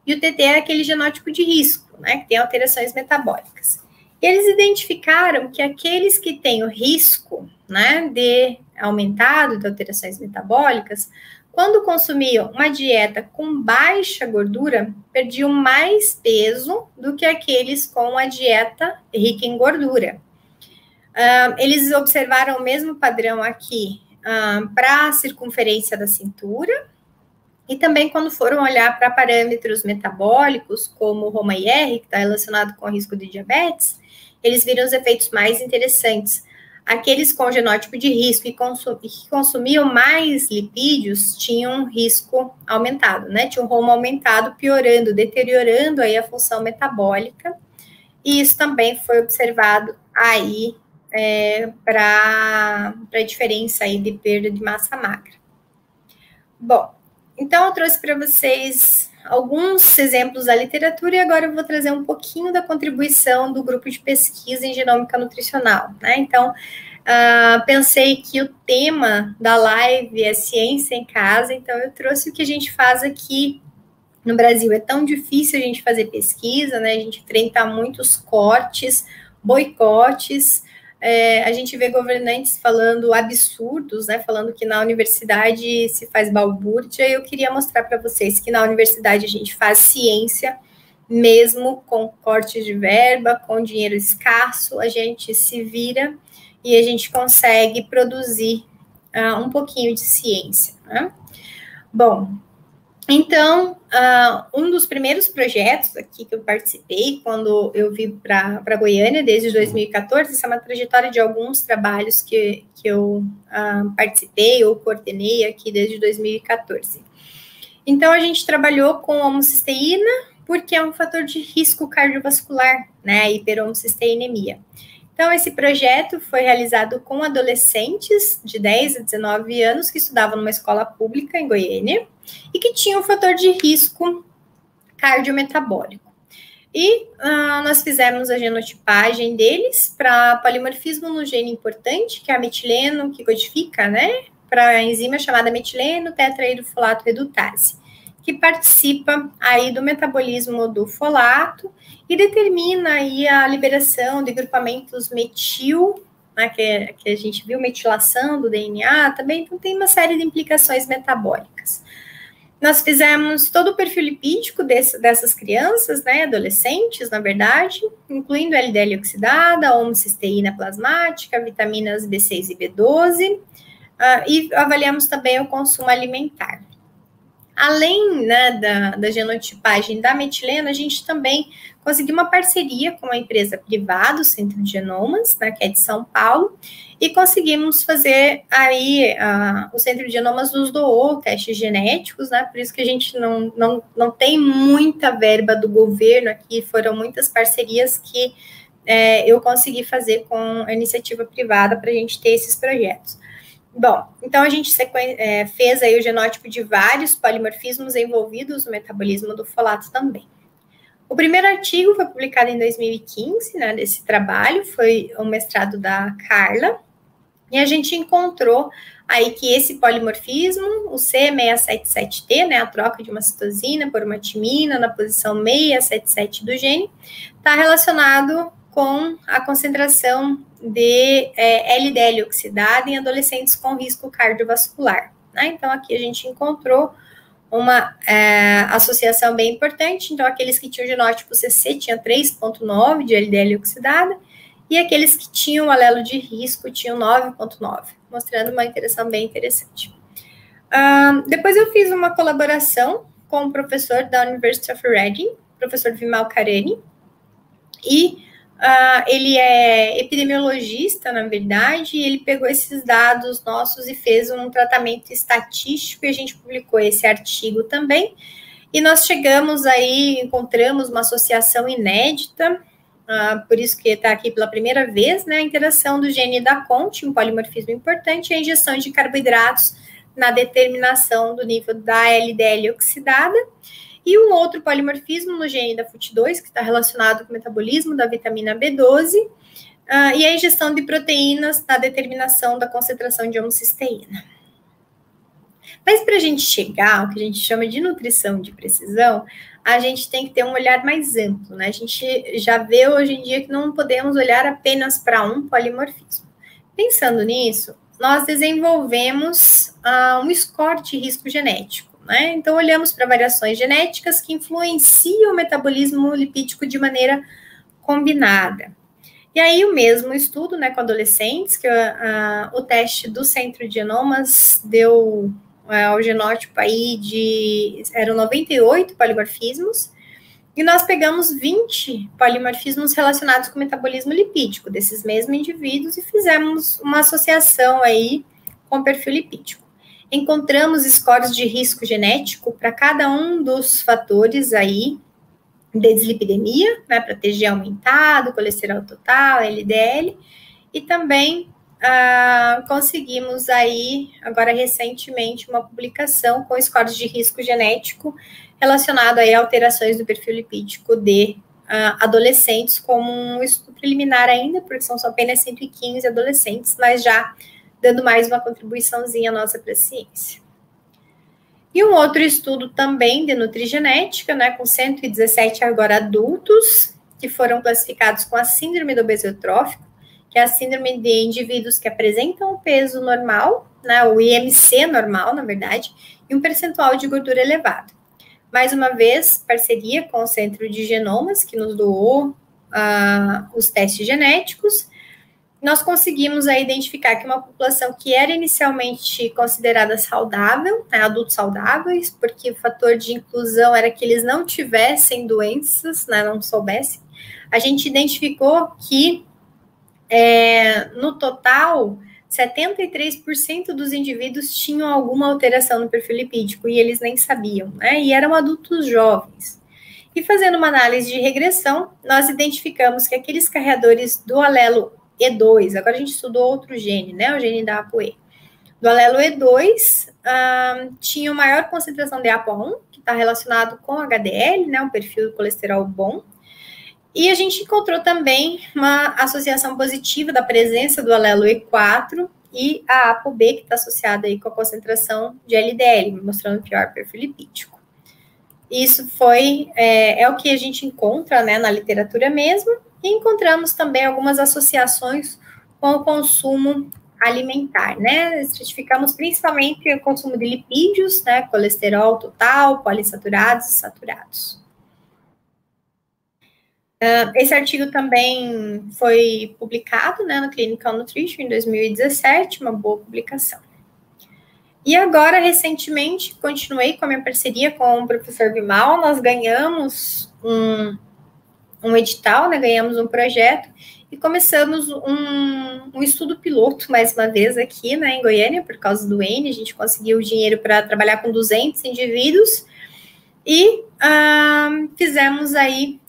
e o TT é aquele genótipo de risco, né, que tem alterações metabólicas. E eles identificaram que aqueles que têm o risco, né, de aumentado de alterações metabólicas, quando consumiam uma dieta com baixa gordura, perdiam mais peso do que aqueles com a dieta rica em gordura. Eles observaram o mesmo padrão aqui para a circunferência da cintura, e também quando foram olhar para parâmetros metabólicos, como o ROMA-IR, que está relacionado com o risco de diabetes, eles viram os efeitos mais interessantes. Aqueles com genótipo de risco e que consumiam mais lipídios tinham um risco aumentado, né? Tinha um ROMA aumentado, piorando, deteriorando aí a função metabólica. E isso também foi observado aí para a diferença aí de perda de massa magra. Bom, então eu trouxe para vocês alguns exemplos da literatura e agora eu vou trazer um pouquinho da contribuição do grupo de pesquisa em genômica nutricional, né? Então, pensei que o tema da live é ciência em casa, então eu trouxe o que a gente faz aqui no Brasil. É tão difícil a gente fazer pesquisa, né? A gente enfrenta muitos cortes, boicotes, a gente vê governantes falando absurdos, né, falando que na universidade se faz balbúrdia, e eu queria mostrar para vocês que na universidade a gente faz ciência, mesmo com cortes de verba, com dinheiro escasso, a gente se vira e a gente consegue produzir um pouquinho de ciência, né? Bom, então, um dos primeiros projetos aqui que eu participei, quando eu vim para Goiânia, desde 2014, essa é uma trajetória de alguns trabalhos que eu participei ou coordenei aqui desde 2014. Então, a gente trabalhou com homocisteína, porque é um fator de risco cardiovascular, né, hiperhomocisteinemia. Então, esse projeto foi realizado com adolescentes de 10 a 19 anos que estudavam numa escola pública em Goiânia e que tinham um fator de risco cardiometabólico. E nós fizemos a genotipagem deles para polimorfismo no gene importante, que é a metileno, que codifica, né, para a enzima chamada metileno tetrahidrofolato redutase, que participa aí do metabolismo do folato e determina aí a liberação de grupamentos metil, né, que a gente viu, metilação do DNA também, então tem uma série de implicações metabólicas. Nós fizemos todo o perfil lipídico dessas crianças, né, adolescentes, na verdade, incluindo LDL oxidada, homocisteína plasmática, vitaminas B6 e B12, e avaliamos também o consumo alimentar. Além, né, da genotipagem da metilena, a gente também conseguiu uma parceria com uma empresa privada, o Centro de Genomas, né, que é de São Paulo, e conseguimos fazer aí, o Centro de Genomas nos doou testes genéticos, né, por isso que a gente não tem muita verba do governo aqui, foram muitas parcerias que eu consegui fazer com a iniciativa privada para a gente ter esses projetos. Bom, então a gente fez aí o genótipo de vários polimorfismos envolvidos no metabolismo do folato também. O primeiro artigo foi publicado em 2015, né, desse trabalho, foi o mestrado da Carla, e a gente encontrou aí que esse polimorfismo, o C677T, né, a troca de uma citosina por uma timina na posição 677 do gene, está relacionado com a concentração de LDL oxidada em adolescentes com risco cardiovascular, né? Então, aqui a gente encontrou uma associação bem importante. Então, aqueles que tinham o genótipo CC tinham 3,9 de LDL oxidada, e aqueles que tinham o alelo de risco tinham 9,9, mostrando uma interação bem interessante. Depois eu fiz uma colaboração com um professor da University of Reading, professor Vimal Karani, e ele é epidemiologista, na verdade, e ele pegou esses dados nossos e fez um tratamento estatístico, e a gente publicou esse artigo também, e nós chegamos aí, encontramos uma associação inédita, por isso que está aqui pela primeira vez, né, a interação do gene da CONT, um polimorfismo importante, e a injeção de carboidratos na determinação do nível da LDL oxidada, e um outro polimorfismo no gene da FUT2, que está relacionado com o metabolismo da vitamina B12, e a ingestão de proteínas na determinação da concentração de homocisteína. Mas para a gente chegar ao que a gente chama de nutrição de precisão, a gente tem que ter um olhar mais amplo, né? A gente já vê hoje em dia que não podemos olhar apenas para um polimorfismo. Pensando nisso, nós desenvolvemos um score de risco genético, né? Então, olhamos para variações genéticas que influenciam o metabolismo lipídico de maneira combinada. E aí, o mesmo estudo, né, com adolescentes, que o teste do Centro de Genomas deu o genótipo aí eram 98 polimorfismos, e nós pegamos 20 polimorfismos relacionados com o metabolismo lipídico desses mesmos indivíduos e fizemos uma associação aí com o perfil lipídico. Encontramos scores de risco genético para cada um dos fatores aí de dislipidemia, né, para TG aumentado, colesterol total, LDL, e também conseguimos aí, agora recentemente, uma publicação com scores de risco genético relacionado aí a alterações do perfil lipídico de adolescentes, como um estudo preliminar ainda, porque são só apenas 115 adolescentes, mas já dando mais uma contribuiçãozinha nossa para a ciência. E um outro estudo também de nutrigenética, né, com 117 agora adultos, que foram classificados com a síndrome do obeso eutrófico, que é a síndrome de indivíduos que apresentam o peso normal, né, o IMC normal, na verdade, e um percentual de gordura elevado. Mais uma vez, parceria com o Centro de Genomas, que nos doou os testes genéticos. Nós conseguimos aí identificar que uma população que era inicialmente considerada saudável, né, adultos saudáveis, porque o fator de inclusão era que eles não tivessem doenças, né, não soubessem, a gente identificou que no total, 73% dos indivíduos tinham alguma alteração no perfil lipídico e eles nem sabiam, né? E eram adultos jovens. E fazendo uma análise de regressão, nós identificamos que aqueles carreadores do alelo E2, agora a gente estudou outro gene, né? O gene da ApoE. Do alelo E2, tinham maior concentração de APOA1, que está relacionado com HDL, né? Um perfil de colesterol bom. E a gente encontrou também uma associação positiva da presença do alelo E4 e a ApoB, que está associada aí com a concentração de LDL, mostrando pior perfil lipídico. Isso é o que a gente encontra, né, na literatura mesmo, e encontramos também algumas associações com o consumo alimentar, né? Estratificamos principalmente o consumo de lipídios, né? Colesterol total, polissaturados e saturados. Esse artigo também foi publicado, né, no Clinical Nutrition em 2017, uma boa publicação. E agora, recentemente, continuei com a minha parceria com o professor Vimal, nós ganhamos um edital, né, ganhamos um projeto e começamos um estudo piloto, mais uma vez, aqui, né, em Goiânia, por causa do ENE, a gente conseguiu dinheiro para trabalhar com 200 indivíduos e fizemos aí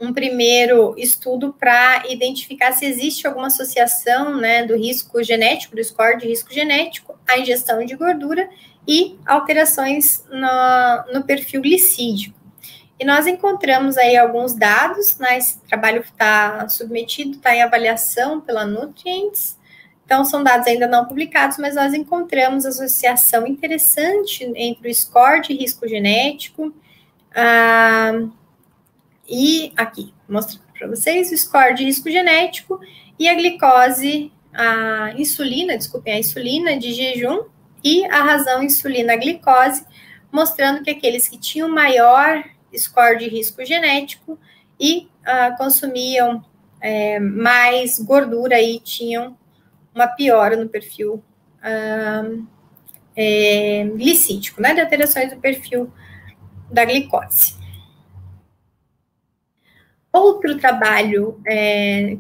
um primeiro estudo para identificar se existe alguma associação, né, do risco genético, do score de risco genético, à ingestão de gordura e alterações no perfil glicídico. E nós encontramos aí alguns dados, né, esse trabalho está submetido, está em avaliação pela Nutrients, então são dados ainda não publicados, mas nós encontramos associação interessante entre o score de risco genético, e aqui, mostrando para vocês o score de risco genético e a glicose, a insulina de jejum e a razão insulina-glicose, mostrando que aqueles que tinham maior score de risco genético e consumiam mais gordura e tinham uma piora no perfil glicídico, né, de alterações do perfil da glicose. Outro trabalho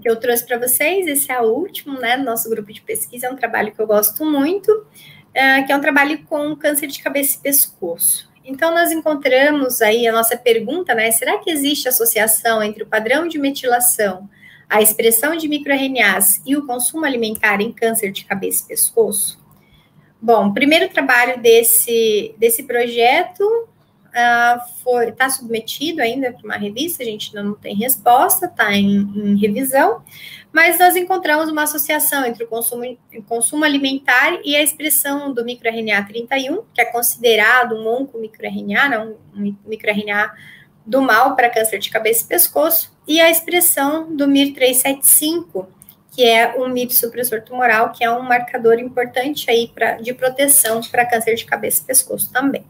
que eu trouxe para vocês, esse é o último, né, do nosso grupo de pesquisa, é um trabalho que eu gosto muito, que é um trabalho com câncer de cabeça e pescoço. Então, nós encontramos aí a nossa pergunta, né, será que existe associação entre o padrão de metilação, a expressão de microRNAs e o consumo alimentar em câncer de cabeça e pescoço? Bom, o primeiro trabalho desse projeto está submetido ainda para uma revista, a gente ainda não tem resposta, está em revisão, mas nós encontramos uma associação entre o consumo alimentar e a expressão do microRNA 31, que é considerado um oncomicroRNA, né, um microRNA do mal para câncer de cabeça e pescoço, e a expressão do MIR375, que é um MIR supressor tumoral, que é um marcador importante aí de proteção para câncer de cabeça e pescoço também.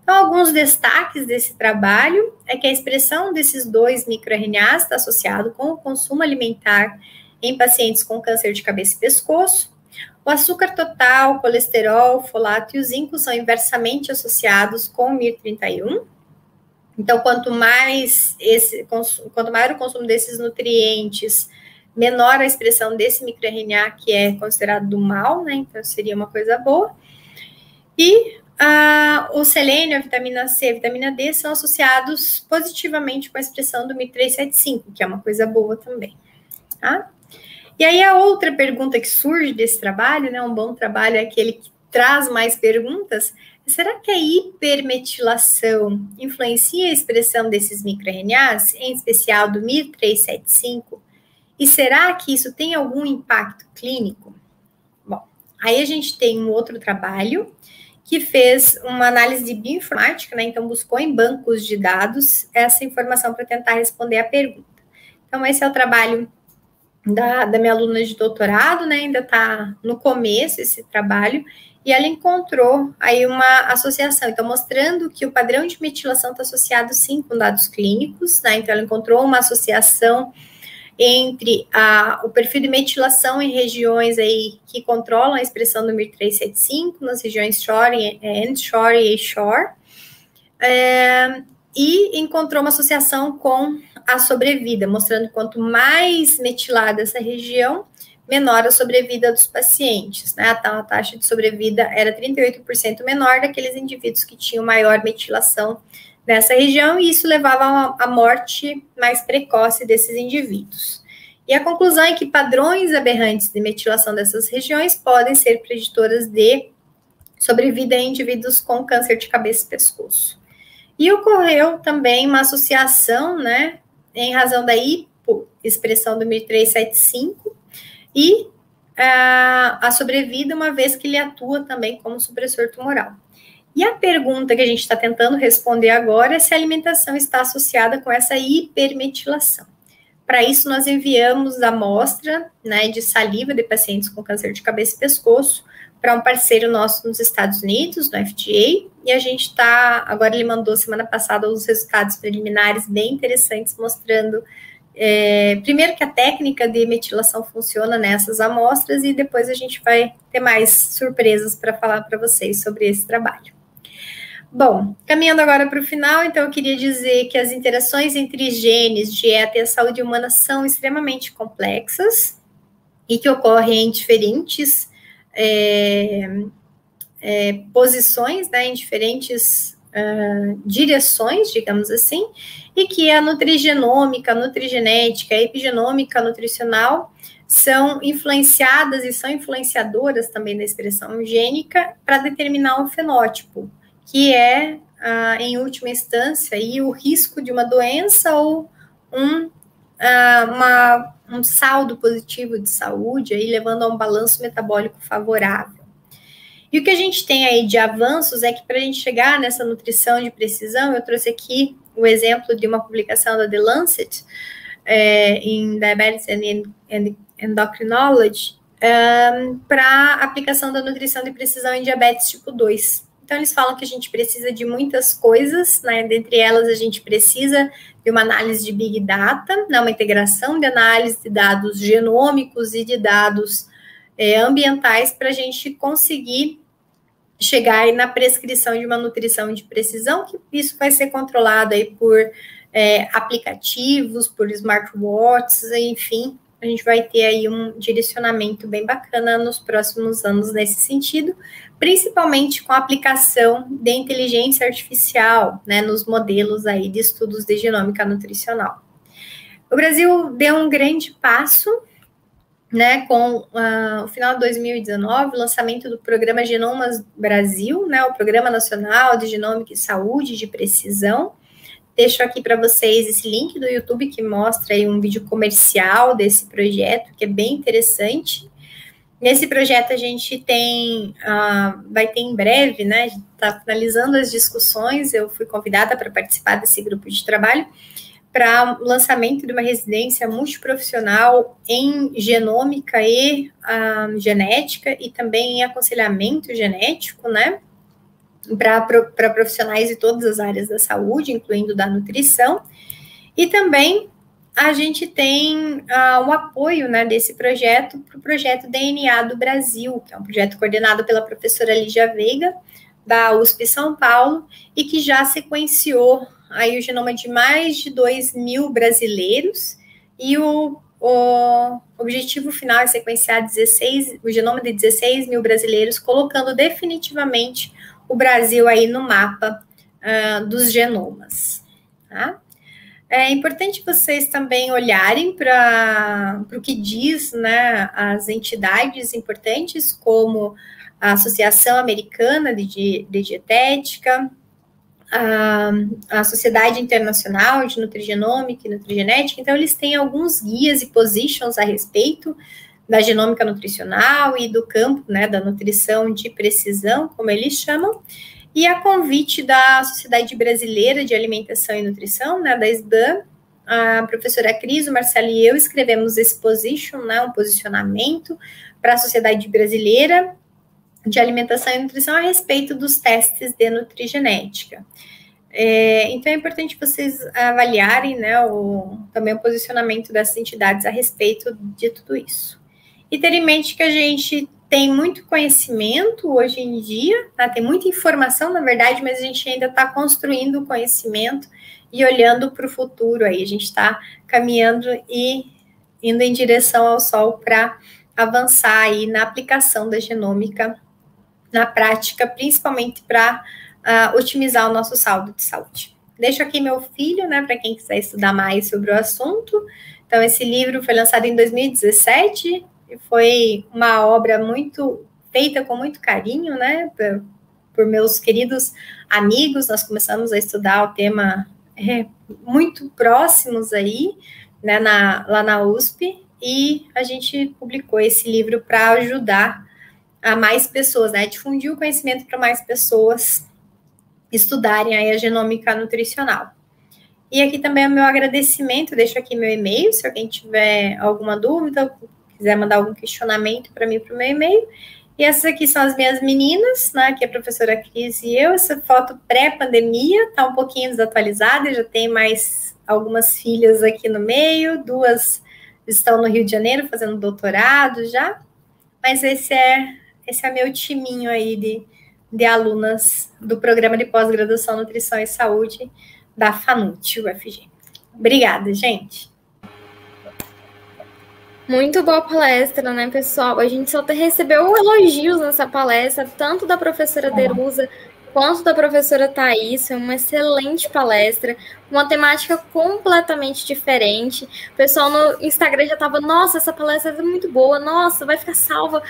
Então, alguns destaques desse trabalho é que a expressão desses dois microRNAs está associado com o consumo alimentar em pacientes com câncer de cabeça e pescoço. O açúcar total, colesterol, folato e o zinco são inversamente associados com o MIR31. Então, quanto maior o consumo desses nutrientes, menor a expressão desse microRNA, que é considerado do mal, né? Então, seria uma coisa boa. E o selênio, a vitamina C e a vitamina D são associados positivamente com a expressão do MIR375, que é uma coisa boa também, tá? E aí a outra pergunta que surge desse trabalho, né, um bom trabalho é aquele que traz mais perguntas, será que a hipermetilação influencia a expressão desses microRNAs, em especial do MIR375, e será que isso tem algum impacto clínico? Bom, aí a gente tem um outro trabalho que fez uma análise de bioinformática, né? Então buscou em bancos de dados essa informação para tentar responder a pergunta. Então esse é o trabalho da minha aluna de doutorado, né? Ainda está no começo esse trabalho, e ela encontrou aí uma associação, então mostrando que o padrão de metilação está associado sim com dados clínicos, né? Então ela encontrou uma associação entre o perfil de metilação em regiões aí que controlam a expressão do MIR375, nas regiões shore, end-shore e shore, e encontrou uma associação com a sobrevida, mostrando que quanto mais metilada essa região, menor a sobrevida dos pacientes, né? A taxa de sobrevida era 38% menor daqueles indivíduos que tinham maior metilação nessa região, e isso levava à morte mais precoce desses indivíduos. E a conclusão é que padrões aberrantes de metilação dessas regiões podem ser preditoras de sobrevida em indivíduos com câncer de cabeça e pescoço. E ocorreu também uma associação, né, em razão da hipoexpressão do MIR375 e a sobrevida, uma vez que ele atua também como supressor tumoral. E a pergunta que a gente está tentando responder agora é se a alimentação está associada com essa hipermetilação. Para isso, nós enviamos a amostra, né, de saliva de pacientes com câncer de cabeça e pescoço para um parceiro nosso nos Estados Unidos, no FDA, e a gente está, agora ele mandou semana passada os resultados preliminares bem interessantes, mostrando, primeiro que a técnica de metilação funciona nessas amostras, e depois a gente vai ter mais surpresas para falar para vocês sobre esse trabalho. Bom, caminhando agora para o final, então eu queria dizer que as interações entre genes, dieta e a saúde humana são extremamente complexas e que ocorrem em diferentes posições, né, em diferentes direções, digamos assim, e que a nutrigenômica, a nutrigenética, a epigenômica nutricional são influenciadas e são influenciadoras também da expressão gênica para determinar um fenótipo, que é, em última instância, aí, o risco de uma doença ou um saldo positivo de saúde, aí, levando a um balanço metabólico favorável. E o que a gente tem aí de avanços é que para a gente chegar nessa nutrição de precisão, eu trouxe aqui o exemplo de uma publicação da The Lancet, em Diabetes and Endocrinology, para aplicação da nutrição de precisão em diabetes tipo 2. Então, eles falam que a gente precisa de muitas coisas, né? Dentre elas, a gente precisa de uma análise de Big Data, né? Uma integração de análise de dados genômicos e de dados ambientais para a gente conseguir chegar aí na prescrição de uma nutrição de precisão, que isso vai ser controlado aí por aplicativos, por smartwatches, enfim, a gente vai ter aí um direcionamento bem bacana nos próximos anos nesse sentido, principalmente com a aplicação de inteligência artificial, né, nos modelos aí de estudos de genômica nutricional. O Brasil deu um grande passo, né, com o final de 2019, o lançamento do programa Genomas Brasil, né, o Programa Nacional de Genômica e Saúde de Precisão. Deixo aqui para vocês esse link do YouTube que mostra aí um vídeo comercial desse projeto, que é bem interessante. Nesse projeto a gente tem, vai ter em breve, né, está finalizando as discussões, eu fui convidada para participar desse grupo de trabalho, para o lançamento de uma residência multiprofissional em genômica e genética e também em aconselhamento genético, né, para profissionais de todas as áreas da saúde, incluindo da nutrição, e também a gente tem o apoio, né, desse projeto para o projeto DNA do Brasil, que é um projeto coordenado pela professora Lígia Veiga, da USP São Paulo, e que já sequenciou aí o genoma de mais de 2.000 brasileiros, e o objetivo final é sequenciar o genoma de 16.000 brasileiros, colocando definitivamente o Brasil aí no mapa dos genomas, tá? É importante vocês também olharem para o que diz, né, as entidades importantes, como a Associação Americana de Dietética, a Sociedade Internacional de Nutrigenômica e Nutrigenética. Então, eles têm alguns guias e positions a respeito da genômica nutricional e do campo, né, da nutrição de precisão, como eles chamam, e a convite da Sociedade Brasileira de Alimentação e Nutrição, né, da SBAN, a professora Cris, o Marcelo e eu escrevemos esse position, né, um posicionamento para a Sociedade Brasileira de Alimentação e Nutrição a respeito dos testes de nutrigenética. Então, é importante vocês avaliarem, né, também o posicionamento dessas entidades a respeito de tudo isso. E ter em mente que a gente tem muito conhecimento hoje em dia, tá? Tem muita informação, na verdade, mas a gente ainda está construindo o conhecimento e olhando para o futuro aí. A gente está caminhando e indo em direção ao sol para avançar aí na aplicação da genômica na prática, principalmente para otimizar o nosso saldo de saúde. Deixo aqui meu filho, né, para quem quiser estudar mais sobre o assunto. Então, esse livro foi lançado em 2017, e foi uma obra feita com muito carinho, né, por meus queridos amigos. Nós começamos a estudar o tema muito próximos aí, né, lá na USP, e a gente publicou esse livro para ajudar a mais pessoas, né, difundir o conhecimento para mais pessoas estudarem aí a genômica nutricional. E aqui também é o meu agradecimento, deixo aqui meu e-mail, se alguém tiver alguma dúvida, quiser mandar algum questionamento para mim, para o meu e-mail. E essas aqui são as minhas meninas, né, que é a professora Cris e eu. Essa foto pré-pandemia, está um pouquinho desatualizada, já tem mais algumas filhas aqui no meio, 2 estão no Rio de Janeiro fazendo doutorado já, mas esse é meu timinho aí de alunas do Programa de Pós-Graduação Nutrição e Saúde da FANUT, UFG. Obrigada, gente. Muito boa palestra, né, pessoal? A gente só recebeu elogios nessa palestra, tanto da professora Derusa quanto da professora Thaís. Foi uma excelente palestra, uma temática completamente diferente. O pessoal no Instagram já estava, nossa, essa palestra é muito boa, nossa, vai ficar salva.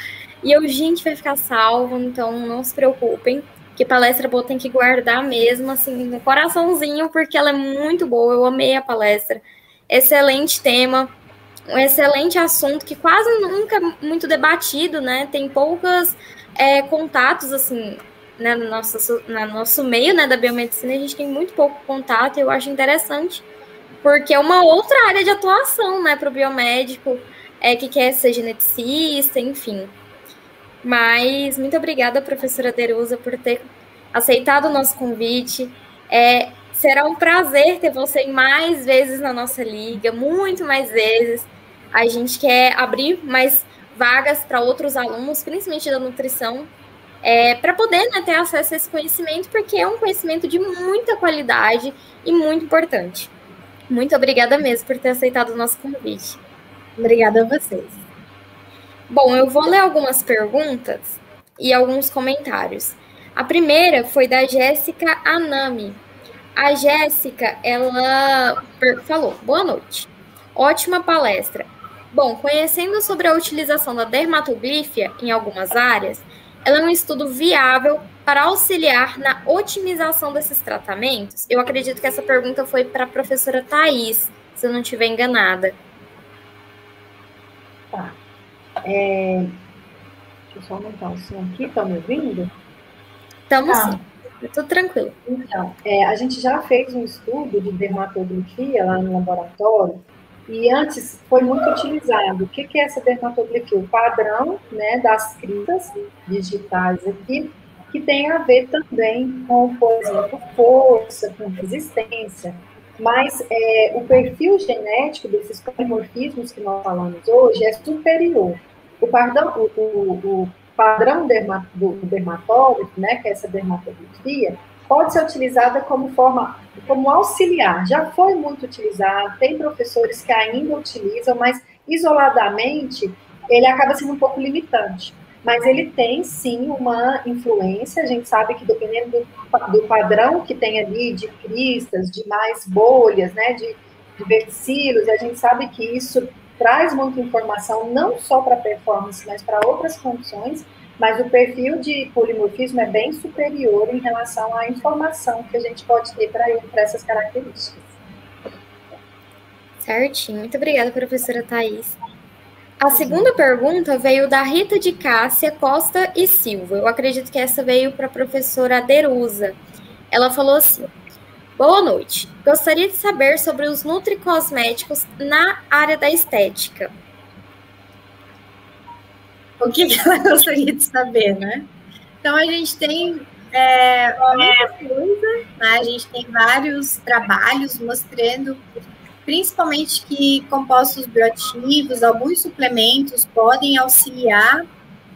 E eu, gente, vai ficar salvo, então não se preocupem, que palestra boa tem que guardar mesmo, assim, no coraçãozinho, porque ela é muito boa, eu amei a palestra. Excelente tema, um excelente assunto que quase nunca é muito debatido, né? Tem poucos contatos, assim, né, no nosso meio, né, da biomedicina, a gente tem muito pouco contato, e eu acho interessante, porque é uma outra área de atuação, né, para o biomédico que quer ser geneticista, enfim. Mas muito obrigada, professora Derusa, por ter aceitado o nosso convite. Será um prazer ter você mais vezes na nossa liga, muito mais vezes. A gente quer abrir mais vagas para outros alunos, principalmente da nutrição, para poder, né, ter acesso a esse conhecimento, porque é um conhecimento de muita qualidade e muito importante. Muito obrigada mesmo por ter aceitado o nosso convite. Obrigada a vocês. Bom, eu vou ler algumas perguntas e alguns comentários. A primeira foi da Jéssica Anami. A Jéssica, ela falou, boa noite, ótima palestra. Bom, conhecendo sobre a utilização da dermatoglífia em algumas áreas, ela é um estudo viável para auxiliar na otimização desses tratamentos? Eu acredito que essa pergunta foi para a professora Thaís, se eu não estiver enganada. Tá. Deixa eu só aumentar o som aqui, estão me ouvindo? Estamos sim, tudo tranquilo. Então, a gente já fez um estudo de dermatoglifia lá no laboratório, e antes foi muito utilizado. O que é essa dermatoglifia? O padrão, né, das escritas digitais aqui, que tem a ver também com, por exemplo, força, com resistência. Mas o perfil genético desses polimorfismos que nós falamos hoje é superior. O padrão do dermatógrafo, né, que é essa dermatografia, pode ser utilizada como auxiliar. Já foi muito utilizado, tem professores que ainda utilizam, mas isoladamente ele acaba sendo um pouco limitante. Mas ele tem, sim, uma influência. A gente sabe que, dependendo do padrão que tem ali, de cristas, de mais bolhas, né, de verticilos, a gente sabe que isso traz muita informação, não só para performance, mas para outras condições, mas o perfil de polimorfismo é bem superior em relação à informação que a gente pode ter para essas características. Certinho. Muito obrigada, professora Thaís. A segunda pergunta veio da Rita de Cássia Costa e Silva. Eu acredito que essa veio para a professora Derusa. Ela falou assim: boa noite. Gostaria de saber sobre os nutricosméticos na área da estética. O que ela gostaria de saber, né? Então, a gente tem muita coisa, né? A gente tem vários trabalhos mostrando, principalmente, que compostos bioativos, alguns suplementos podem auxiliar,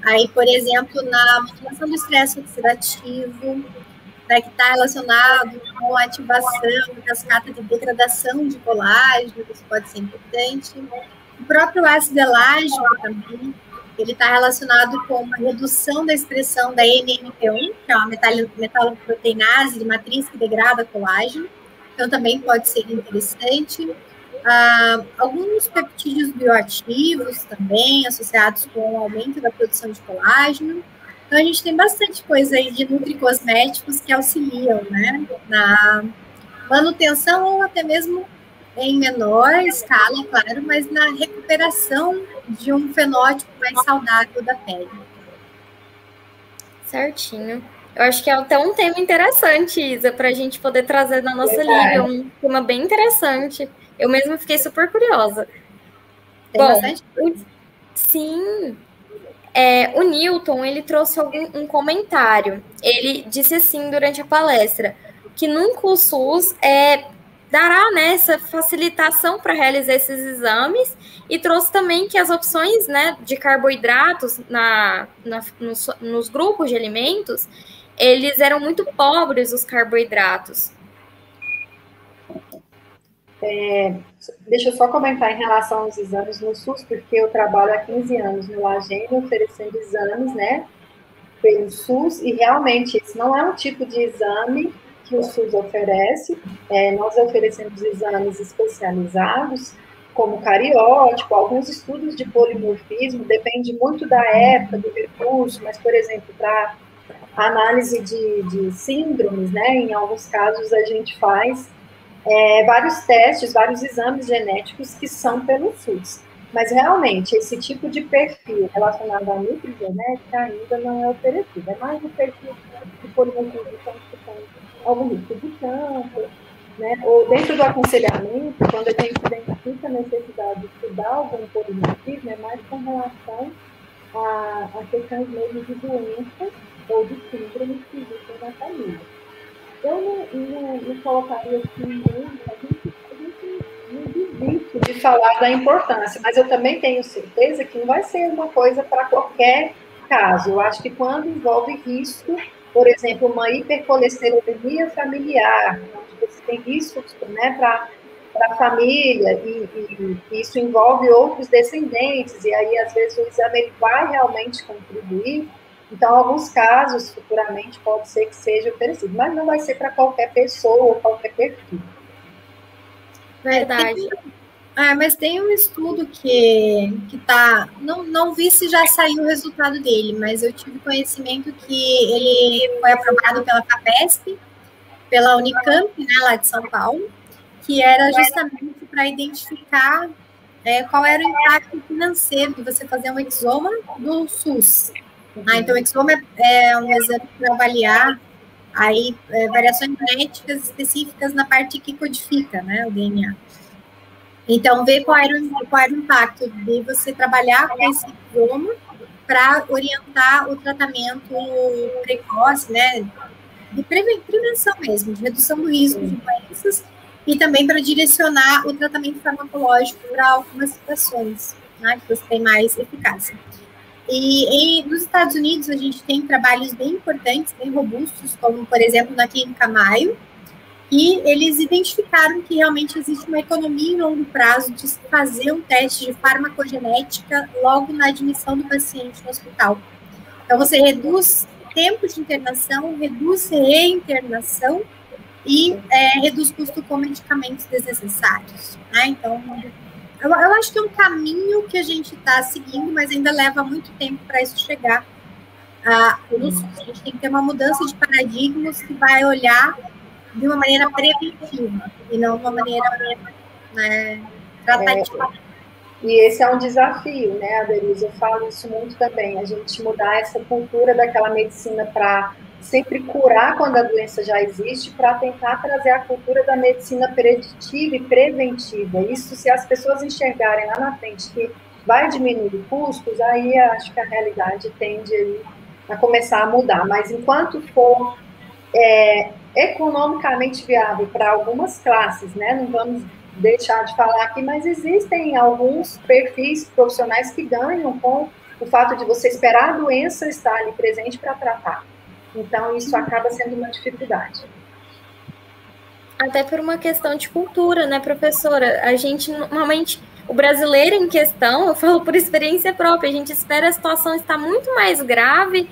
aí, por exemplo, na modulação do estresse oxidativo, né, que está relacionado com a ativação da cascata de degradação de colágeno, isso pode ser importante. O próprio ácido elágico também, ele está relacionado com uma redução da expressão da NMP1, que é uma metaloproteinase de matriz que degrada colágeno, então também pode ser interessante. Alguns peptídeos bioativos também, associados com o aumento da produção de colágeno. Então, a gente tem bastante coisa aí de nutricosméticos que auxiliam, né, na manutenção ou até mesmo em menor escala, claro, mas na recuperação de um fenótipo mais saudável da pele. Certinho. Eu acho que é até um tema interessante, Isa, para a gente poder trazer na nossa liga, um tema bem interessante. Eu mesma fiquei super curiosa. Tem bastante? Sim. O Newton, ele trouxe um comentário. Ele disse assim durante a palestra, que nunca o SUS dará, né, essa facilitação para realizar esses exames, e trouxe também que as opções, né, de carboidratos nos grupos de alimentos, eles eram muito pobres, os carboidratos. Deixa eu só comentar em relação aos exames no SUS, porque eu trabalho há 15 anos no Lagem, oferecendo exames, né, pelo SUS, e realmente esse não é um tipo de exame que o SUS oferece. Nós oferecemos exames especializados, como cariótipo, alguns estudos de polimorfismo, depende muito da época, do recurso, mas, por exemplo, para análise de síndromes, né, em alguns casos a gente faz vários testes, vários exames genéticos que são pelo SUS. Mas, realmente, esse tipo de perfil relacionado à nutrigenética ainda não é oferecido. É mais o perfil de polimorfismo que tem algum risco de câncer, né? Ou dentro do aconselhamento, quando a gente identifica a necessidade de estudar algum polimorfismo, é mais com relação a questões mesmo de doenças ou de síndromes que existem na família. Eu não colocaria assim muito, a gente não desiste de falar da importância, mas eu também tenho certeza que não vai ser uma coisa para qualquer caso. Eu acho que quando envolve risco, por exemplo, uma hipercolesterolemia familiar, onde você tem riscos, né, para a família, e isso envolve outros descendentes, e aí, às vezes, o exame ele vai realmente contribuir. Então, em alguns casos, futuramente, pode ser que seja oferecido, mas não vai ser para qualquer pessoa ou qualquer perfil. Verdade. Mas tem um estudo que tá... Não vi se já saiu o resultado dele, mas eu tive conhecimento que ele foi aprovado pela FAPESP, pela Unicamp, né, lá de São Paulo, que era justamente para identificar qual era o impacto financeiro de você fazer um exoma do SUS. Então, o exoma é um exame para avaliar aí, variações genéticas específicas na parte que codifica, né, o DNA. Então, ver qual era o impacto de você trabalhar com esse exoma para orientar o tratamento precoce, né, de prevenção mesmo, de redução do risco de doenças, e também para direcionar o tratamento farmacológico para algumas situações, né, que você tem mais eficácia. E nos Estados Unidos, a gente tem trabalhos bem importantes, bem robustos, como, por exemplo, na Clínica Mayo, e eles identificaram que realmente existe uma economia em longo prazo de se fazer um teste de farmacogenética logo na admissão do paciente no hospital. Então, você reduz tempo de internação, reduz reinternação e reduz custo com medicamentos desnecessários, né? Então, eu acho que é um caminho que a gente está seguindo, mas ainda leva muito tempo para isso chegar. A gente tem que ter uma mudança de paradigmas que vai olhar de uma maneira preventiva e não de uma maneira, né, tratativa. E esse é um desafio, né, Adelise? Eu falo isso muito também, a gente mudar essa cultura daquela medicina para sempre curar quando a doença já existe, para tentar trazer a cultura da medicina preditiva e preventiva. Isso, se as pessoas enxergarem lá na frente que vai diminuir custos, aí acho que a realidade tende a começar a mudar. Mas enquanto for economicamente viável para algumas classes, né, não vamos deixar de falar aqui, mas existem alguns perfis profissionais que ganham com o fato de você esperar a doença estar ali presente para tratar. Então, isso acaba sendo uma dificuldade. Até por uma questão de cultura, né, professora? A gente, normalmente, o brasileiro em questão, eu falo por experiência própria, a gente espera a situação estar muito mais grave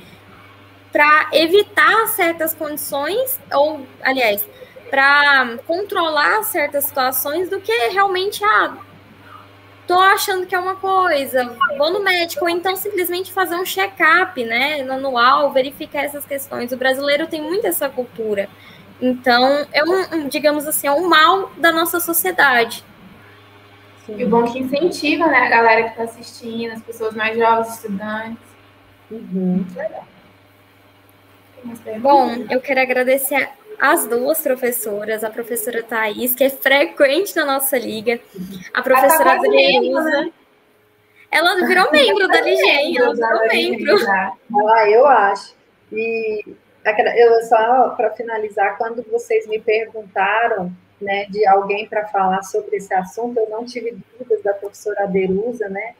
para evitar certas condições, ou, aliás, para controlar certas situações, do que realmente, tô achando que é uma coisa, vou no médico, ou então simplesmente fazer um check-up, né, no anual, verificar essas questões. O brasileiro tem muito essa cultura. Então, digamos assim, é um mal da nossa sociedade. Sim. E o bom que incentiva, né, a galera que está assistindo, as pessoas mais jovens, estudantes. Uhum. Bom, eu quero agradecer as duas professoras, a professora Thaís, que é frequente na nossa liga, a professora Adriana. Ela virou membro da Ligem, ela virou membro. Eu acho. E eu só para finalizar, quando vocês me perguntaram, né, de alguém para falar sobre esse assunto, eu não tive dúvidas da professora Aderuza, né?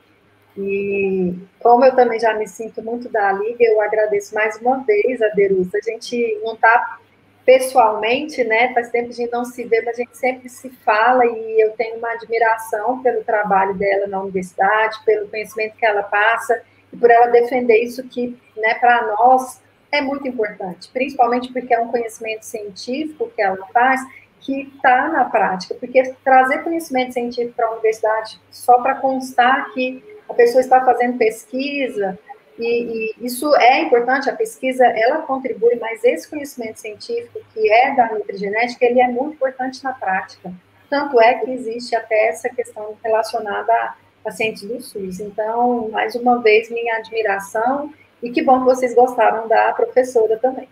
E como eu também já me sinto muito da Liga, eu agradeço mais uma vez a Aderuza. A gente não está pessoalmente, né? Faz tempo que a gente não se vê, mas a gente sempre se fala e eu tenho uma admiração pelo trabalho dela na universidade, pelo conhecimento que ela passa e por ela defender isso que, né, para nós é muito importante, principalmente porque é um conhecimento científico que ela faz, que está na prática, porque trazer conhecimento científico para a universidade só para constar que a pessoa está fazendo pesquisa, e isso é importante, a pesquisa, ela contribui, mas esse conhecimento científico, que é da nutrigenética, ele é muito importante na prática. Tanto é que existe até essa questão relacionada a pacientes do SUS. Então, mais uma vez, minha admiração, e que bom que vocês gostaram da professora também.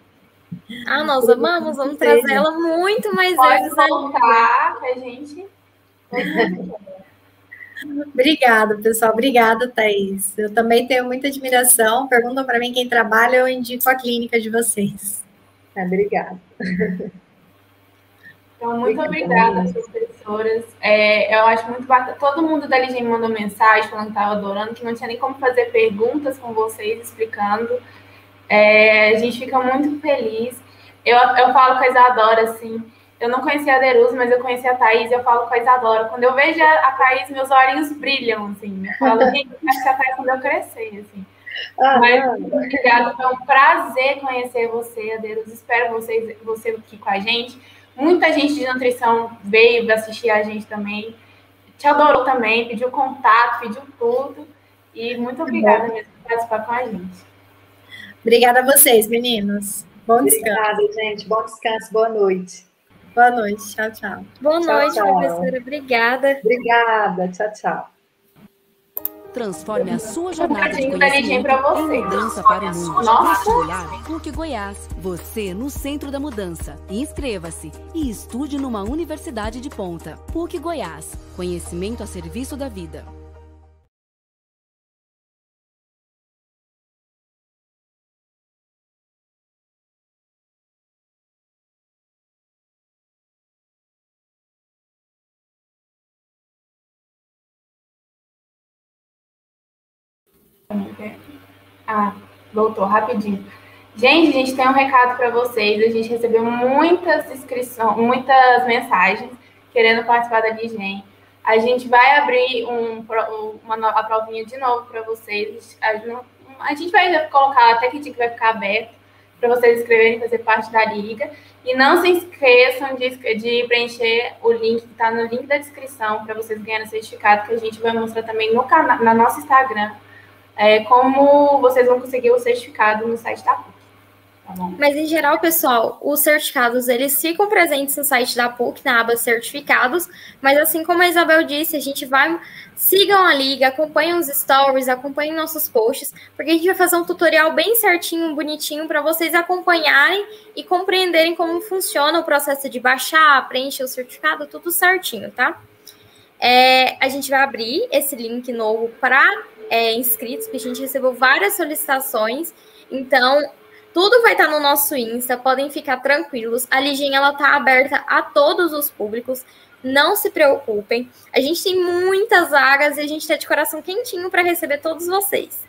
Nós amamos, vamos trazer ela muito mais vezes. Pode voltar, que a gente... Obrigada, pessoal. Obrigada, Thaís. Eu também tenho muita admiração. Perguntam para mim quem trabalha, eu indico a clínica de vocês. Obrigada. Então, muito obrigada, professoras. Eu acho muito bacana. Todo mundo da Ligem mandou mensagem falando que estava adorando, que não tinha nem como fazer perguntas com vocês, explicando. A gente fica muito feliz. Eu falo com a Isadora, assim, eu não conhecia a Aderuza, mas eu conheci a Thaís, eu falo com a Isadora. Quando eu vejo a Thaís, meus olhinhos brilham, assim. Eu falo, gente, acho que a Thaís quando eu crescer, assim. Mas, muito obrigada, foi um prazer conhecer você, Aderuza. Espero você aqui com a gente. Muita gente de nutrição veio assistir a gente também. Te adorou também, pediu contato, pediu tudo. E muito obrigada mesmo por participar com a gente. Obrigada a vocês, meninos. Bom descanso. Obrigada, gente. Bom descanso, boa noite. Boa noite. Tchau, tchau. Boa noite, professora. Obrigada. Obrigada. Tchau, tchau. Transforme a sua jornada de conhecimento em mudança para o mundo. Vestibular PUC Goiás. Você no centro da mudança. Inscreva-se e estude numa universidade de ponta. PUC Goiás. Conhecimento a serviço da vida. Voltou rapidinho. Gente, a gente tem um recado para vocês. A gente recebeu muitas inscrições, muitas mensagens querendo participar da Ligem. A gente vai abrir a provinha de novo para vocês. A gente vai colocar até que dia que vai ficar aberto para vocês escreverem e fazer parte da Liga. E não se esqueçam de preencher o link que está no link da descrição para vocês ganharem o certificado, que a gente vai mostrar também no canal, no nosso Instagram. Como vocês vão conseguir o certificado no site da PUC, tá bom? Mas, em geral, pessoal, os certificados, eles ficam presentes no site da PUC, na aba certificados, mas assim como a Isabel disse, a gente vai... Sigam a Liga, acompanhem os stories, acompanhem nossos posts, porque a gente vai fazer um tutorial bem certinho, bonitinho, para vocês acompanharem e compreenderem como funciona o processo de baixar, preencher o certificado, tudo certinho, tá? A gente vai abrir esse link novo para... inscritos, porque a gente recebeu várias solicitações, então tudo vai estar no nosso Insta, podem ficar tranquilos, a Ligem ela tá aberta a todos os públicos, não se preocupem, a gente tem muitas vagas e a gente tá de coração quentinho para receber todos vocês.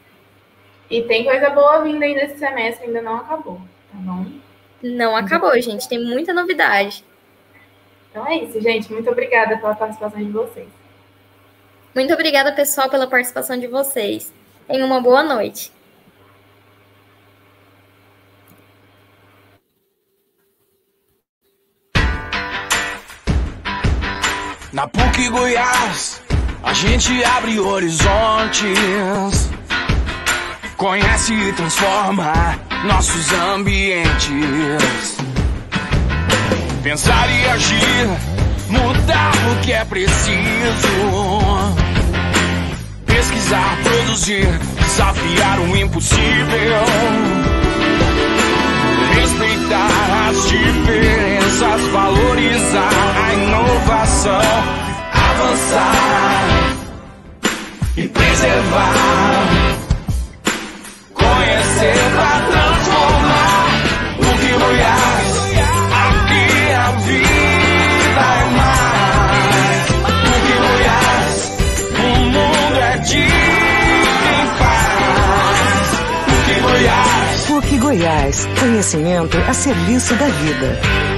E tem coisa boa vindo aí nesse semestre, ainda não acabou, tá bom? Não acabou, gente, tem muita novidade. Então é isso, gente, muito obrigada pela participação de vocês. Muito obrigada, pessoal, pela participação de vocês. Tenham uma boa noite. Na PUC Goiás, a gente abre horizontes, conhece e transforma nossos ambientes. Pensar e agir, mudar o que é preciso. Pesquisar, produzir, desafiar o impossível. respeitar as diferenças, valorizar a inovação, avançar e preservar, conhecer pra transformar o que Goiás, aqui a vida é mais. O que Goiás, o mundo é de quem faz. O que Goiás, PUC Goiás, conhecimento a serviço da vida.